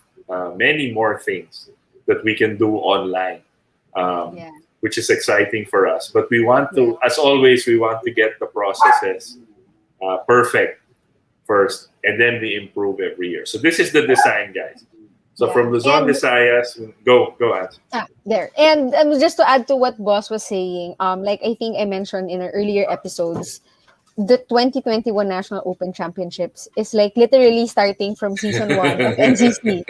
many more things that we can do online, which is exciting for us. But we want to, as always, we want to get the processes perfect first, and then we improve every year. So this is the design, guys. So from Luzon, Visayas, go Ans. There. And just to add to what Boss was saying, like I think I mentioned in our earlier episodes, the 2021 National Open Championships is like literally starting from season 1 of NCC.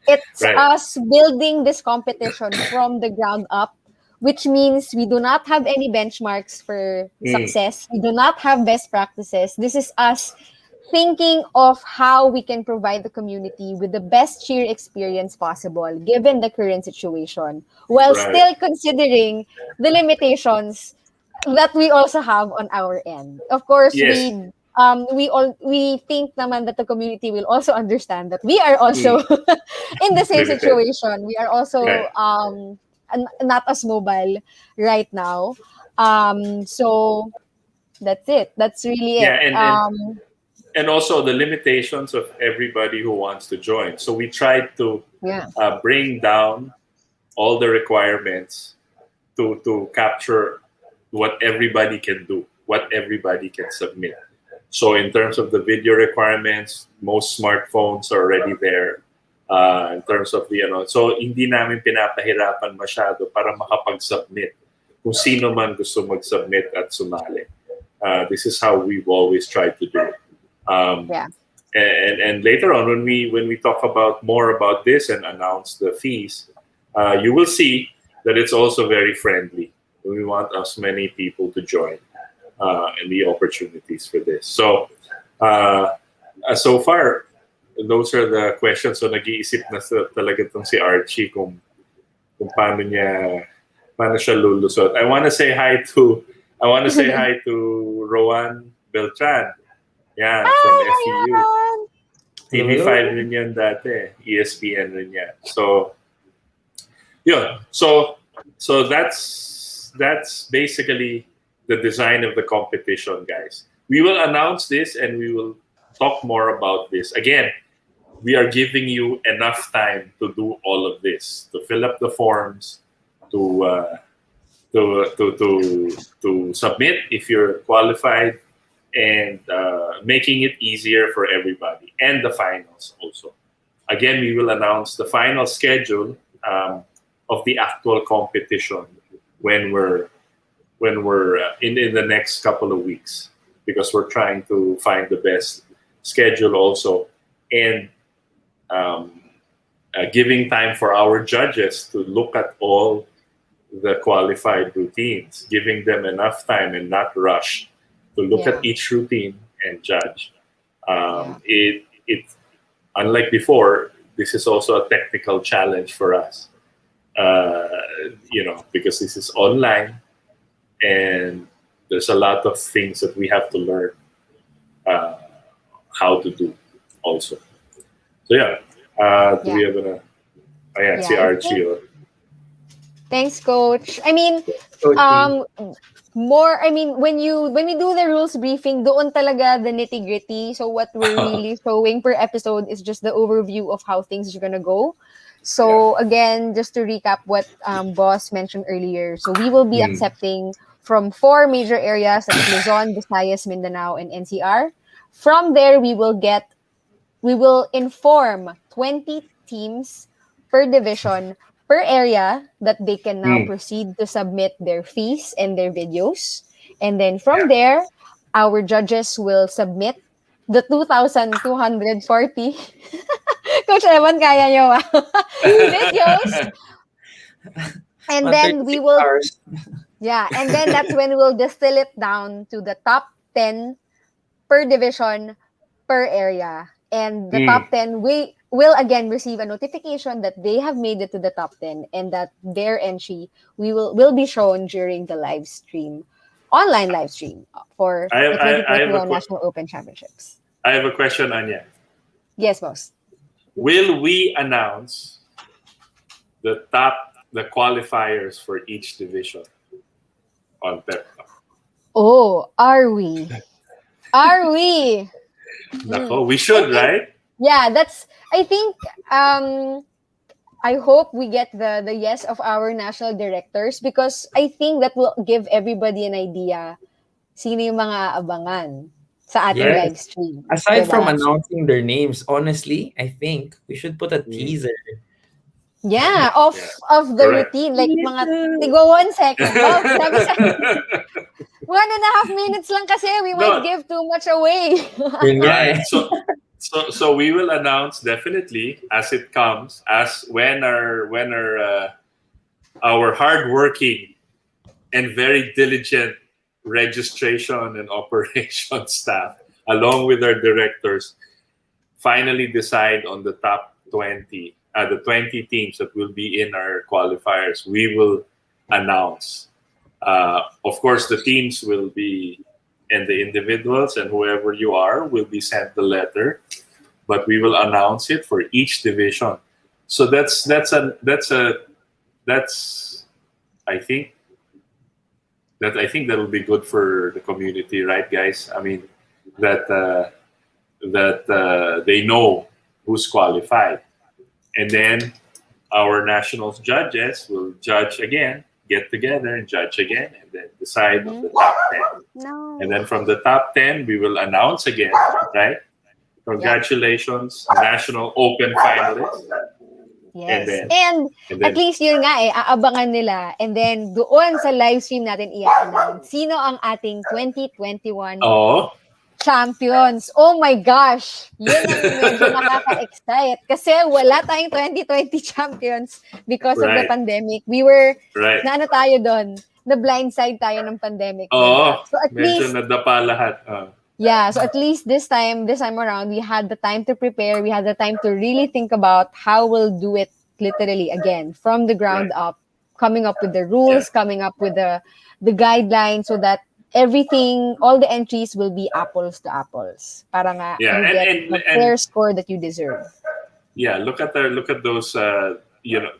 It's us building this competition from the ground up, which means we do not have any benchmarks for success. We do not have best practices. This is us thinking of how we can provide the community with the best cheer experience possible given the current situation, while still considering the limitations that we also have on our end. Of course, we think naman that the community will also understand that we are also in the same situation. We are also not as mobile right now. So that's it. That's really it. And also the limitations of everybody who wants to join. So we tried to bring down all the requirements to capture what everybody can do, what everybody can submit. So in terms of the video requirements, most smartphones are already there. In terms of the, so hindi namin pinapahirapan masyado para makapag-submit. Kung sino man gusto mag-submit at sumali. This is how we've always tried to do it. And later on, when we talk about more about this and announce the fees, you will see that it's also very friendly. We want as many people to join and the opportunities for this. So so far, those are the questions. So nag-iisip na talaga itong si Archie kung paano siya lulusot. I want to say hi to Rowan Beltran. Yeah, from FEU. TV5 rin yan dati. ESPN rin yan. So, yun. So that's basically the design of the competition, guys. We will announce this and we will talk more about this. Again, we are giving you enough time to do all of this, to fill up the forms, to submit if you're qualified, and making it easier for everybody, and the finals also. Again, we will announce the final schedule of the actual competition when we're in the next couple of weeks, because we're trying to find the best schedule also, and giving time for our judges to look at all the qualified routines, giving them enough time and not rush to look at each routine and judge. It unlike before, this is also a technical challenge for us. Because this is online and there's a lot of things that we have to learn. how to do also. So yeah, do we have a? Oh yeah, Yeah, si I Archie. think- Thanks, Coach. I mean, Coaching. when we do the rules briefing, doon talaga the nitty-gritty. So what we're really showing per episode is just the overview of how things are gonna go. So again, just to recap what Boss mentioned earlier, so we will be accepting from 4 major areas, that's Luzon, Visayas, Mindanao, and NCR. From there, we will inform 20 teams per division per area that they can now proceed to submit their fees and their videos. And then from there, our judges will submit the 2,240 Coach Evan, kaya nyo ba? Videos. And then we 136 will, hours. and then that's when we'll distill it down to the top 10 per division per area. And the top 10, we will again receive a notification that they have made it to the top 10 and that their entry will be shown during the live stream, online live stream for I have, the I have 2021 National Open Championships. I have a question, Anya. Yes, boss. Will we announce the qualifiers for each division on Pep Talk? Oh, are we? Are we? Nako, we should, right? Yeah, I think I hope we get the yes of our national directors because I think that will give everybody an idea sino yung mga abangan sa ating Yes. live stream. Aside Diba? from announcing their names, honestly, I think we should put a teaser. Yeah, of the Correct. routine. Like mga tigo 1 second. Oh, sabi sa 1.5 minutes lang kasi we might give too much away. Yun nga eh. Right. So we will announce definitely as it comes, as when our hardworking and very diligent registration and operation staff, along with our directors, finally decide on the top 20, the 20 teams that will be in our qualifiers. We will announce. Of course, the teams will be, and the individuals and whoever you are will be sent the letter, but we will announce it for each division. So that's I think that will be good for the community, right, guys? I mean, that they know who's qualified, and then our national judges will judge again, get together and judge again, and then decide on the top 10. No. And then from the top 10, we will announce again, right? Congratulations, National Open finalists. Yes. And And then- at least yun nga aabangan nila. And then doon sa live stream natin i-announce sino ang ating 2021 Oh, champions. Oh my gosh! Yun ang medyo nakaka-excite. Kasi wala tayong 2020 champions because of the Right. pandemic. We were, right. ano tayo doon? Na blindside tayo ng pandemic. Oh, So at medyo least, nadapa lahat. so at least this time around, we had the time to prepare. We had the time to really think about how we'll do it literally again from the ground up, coming up with the rules, coming up with the guidelines so that everything, all the entries will be apples to apples. Para nga Yeah, you get the fair score that you deserve. Yeah, look at those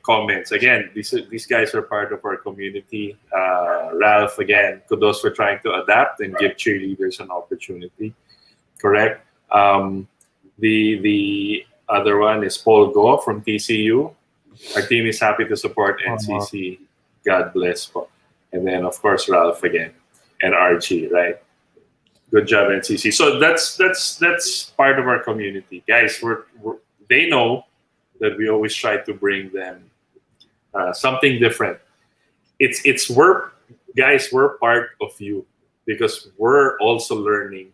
comments again. These guys are part of our community. Ralph, again, kudos for trying to adapt and give cheerleaders an opportunity. Correct. The other one is Paul Go from TCU. Our team is happy to support NCC. God bless. And then of course Ralph again and Archie. Right. Good job, NCC. So that's part of our community, guys. They know that we always try to bring them something different. We're part of you because we're also learning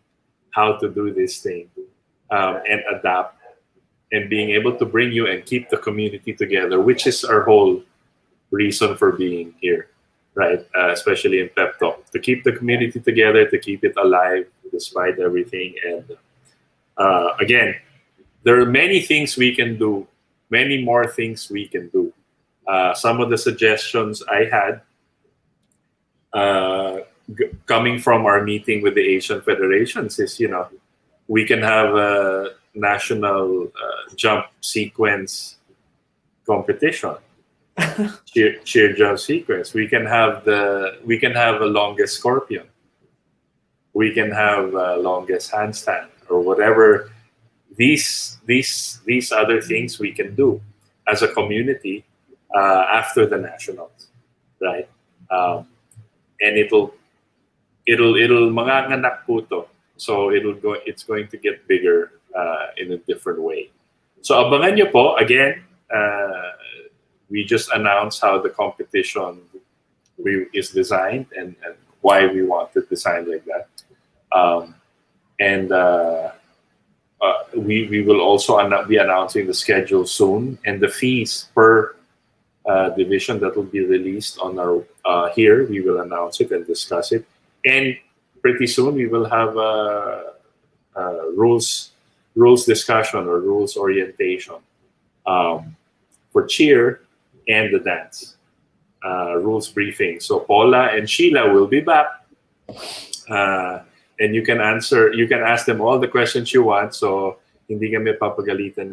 how to do this thing and adapt and being able to bring you and keep the community together, which is our whole reason for being here, right? Especially in Pep Talk, to keep the community together, to keep it alive despite everything. And again, there are many things we can do, many more things we can do. Some of the suggestions I had coming from our meeting with the Asian federations is, we can have a national jump sequence competition. cheer jump sequence. We can have a longest scorpion. We can have a longest handstand or whatever. These other things we can do as a community after the nationals, right? And it'll manganganak po to. So it's going to get bigger in a different way. So abangan nyo po again. We just announced how the competition is designed and why we want it designed like that. We will also be announcing the schedule soon and the fees per division that will be released on our here. We will announce it and discuss it. And pretty soon we will have rules discussion or rules orientation for cheer and the dance rules briefing. So Paula and Sheila will be back, and you can ask them all the questions you want. So hindi kami papagalitan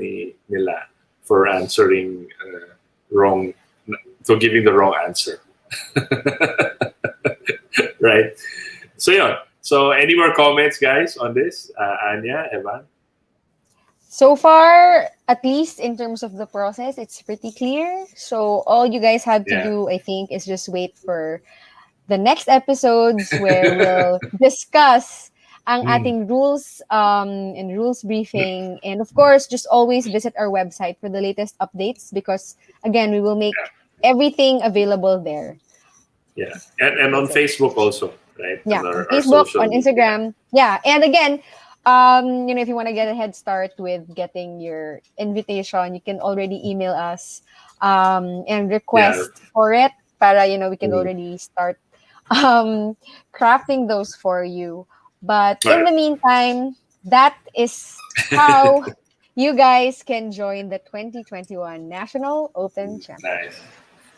nila for answering wrong, for giving the wrong answer. Right. So yeah. So any more comments, guys, on this? Anya, Evan? So far, at least in terms of the process, it's pretty clear. So all you guys have to do, I think, is just wait for the next episodes where we'll discuss ang ating rules and rules briefing. And of course, just always visit our website for the latest updates because, again, we will make everything available there. Yeah. And on Facebook also, right? Yeah, on Facebook, on Instagram. Media. Yeah. And again, if you want to get a head start with getting your invitation, you can already email us and request for it para, we can already start crafting those for you. But in the meantime, that is how you guys can join the 2021 National Open Championship. Nice.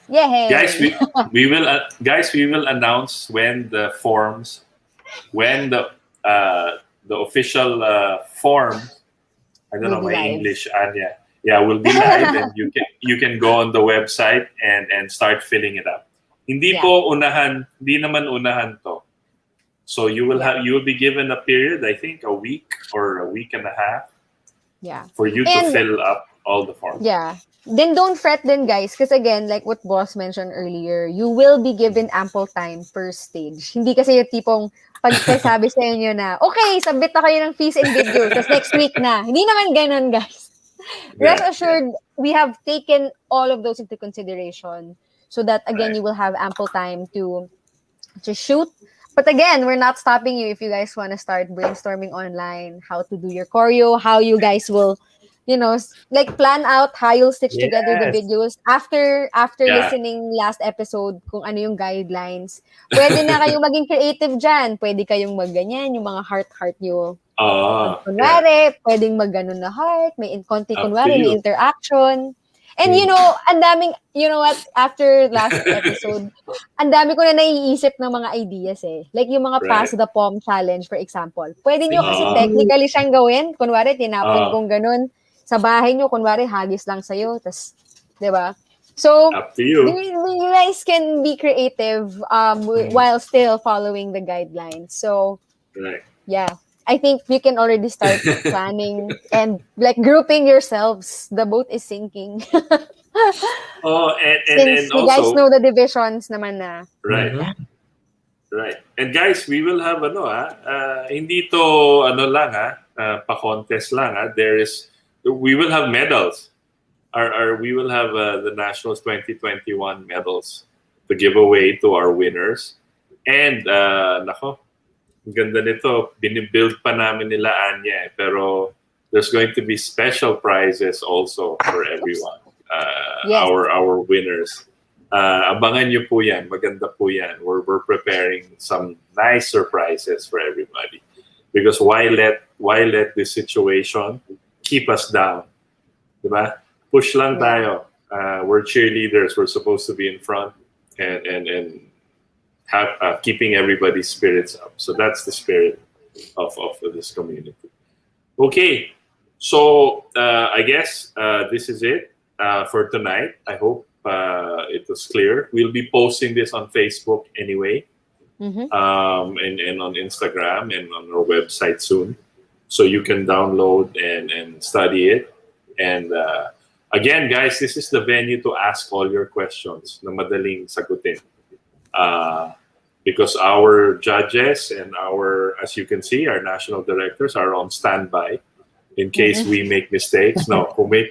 Yay! Guys, we will announce when the official form, I don't know my live. English, Anya. Yeah, will be live, and you can go on the website and start filling it up. Hindi naman unahan to. So you will be given a period, I think a week or a week and a half. Yeah. For you to fill up all the forms. Yeah. Then don't fret then, guys, because again, like what Boss mentioned earlier, you will be given ample time per stage. Hindi kasi yung tipong pagkasabi sa inyo na, okay, submit na kayo ng fees and videos, tapos next week na. Hindi naman ganun, guys. Rest assured, we have taken all of those into consideration so that, again, you will have ample time to shoot. But again, we're not stopping you if you guys want to start brainstorming online, how to do your choreo, how you guys will plan out how you'll stitch together the videos after listening last episode kung ano yung guidelines. Pwede na kayong maging creative dyan. Pwede kayong magganyan, yung mga heart nyo. Kunwari, pwedeng magganon na heart, may konti kunwari, may interaction. And ang daming, after last episode, ang dami ko na naiisip ng mga ideas eh. Like yung mga pass the palm challenge, for example. Pwede nyo kasi technically siyang gawin. Kunwari, tinapon kong ganun. Sa bahay nyo, kunwari, hagis lang sa'yo. Tas, di ba? So, up to you. You guys can be creative while still following the guidelines. So, yeah. I think we can already start planning and grouping yourselves. The boat is sinking. Since you guys know the divisions naman na. Right. Right. And guys, we will have hindi to pa-contest lang we will have medals. We will have the Nationals 2021 medals to give away to our winners. And ganda nito, binibuild pa namin nila Anya, pero there's going to be special prizes also for everyone. Our winners. Abangan nyo po yan. Maganda po yan. We're preparing some nice surprises for everybody. Because why let this situation keep us down? Diba? Push lang tayo. We're cheerleaders. We're supposed to be in front and keeping everybody's spirits up. So that's the spirit of this community. Okay, so I guess this is it for tonight. I hope it was clear. We'll be posting this on Facebook anyway, Mm-hmm. and on Instagram and on our website soon. So you can download and study it. And again, guys, this is the venue to ask all your questions na madaling sagutin. Uh, because our judges and as you can see, our national directors are on standby in case we make mistakes. No, kung may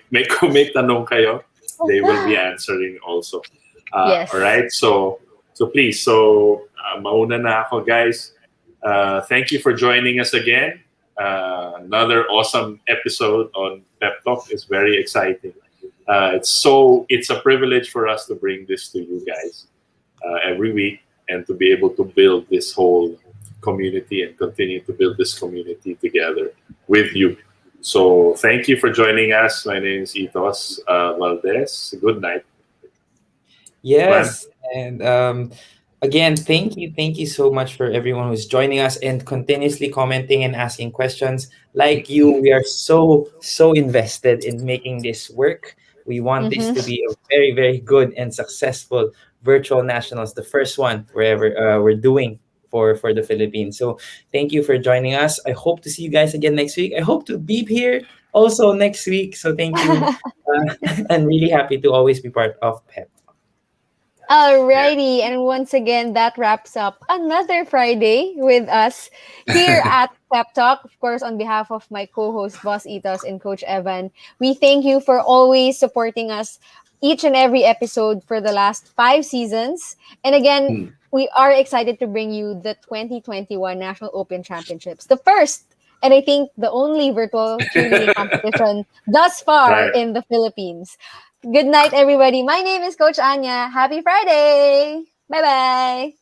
tanong kayo, they will be answering also. Yes. All right, so please, so mauna na ako, guys. Thank you for joining us again. Another awesome episode on Pep Talk is very exciting. It's a privilege for us to bring this to you guys every week and to be able to build this whole community and continue to build this community together with you. So thank you for joining us. My name is Itos Valdez. Good night. Yes, and again, thank you so much for everyone who's joining us and continuously commenting and asking questions. Like you, we are so invested in making this work. We want this to be a very very good and successful virtual nationals, the first one we're doing for the Philippines. So thank you for joining us. I hope to see you guys again next week. I hope to be here also next week. So thank you, and really happy to always be part of PEP. Alrighty, and once again, that wraps up another Friday with us here at Pep Talk. Of course, on behalf of my co-host, Boss Itos and Coach Evan, we thank you for always supporting us each and every episode for the last 5 seasons. And again, we are excited to bring you the 2021 National Open Championships, the first and I think the only virtual cheerleading competition thus far Right. in the Philippines. Good night, everybody. My name is Coach Anya. Happy Friday. Bye-bye.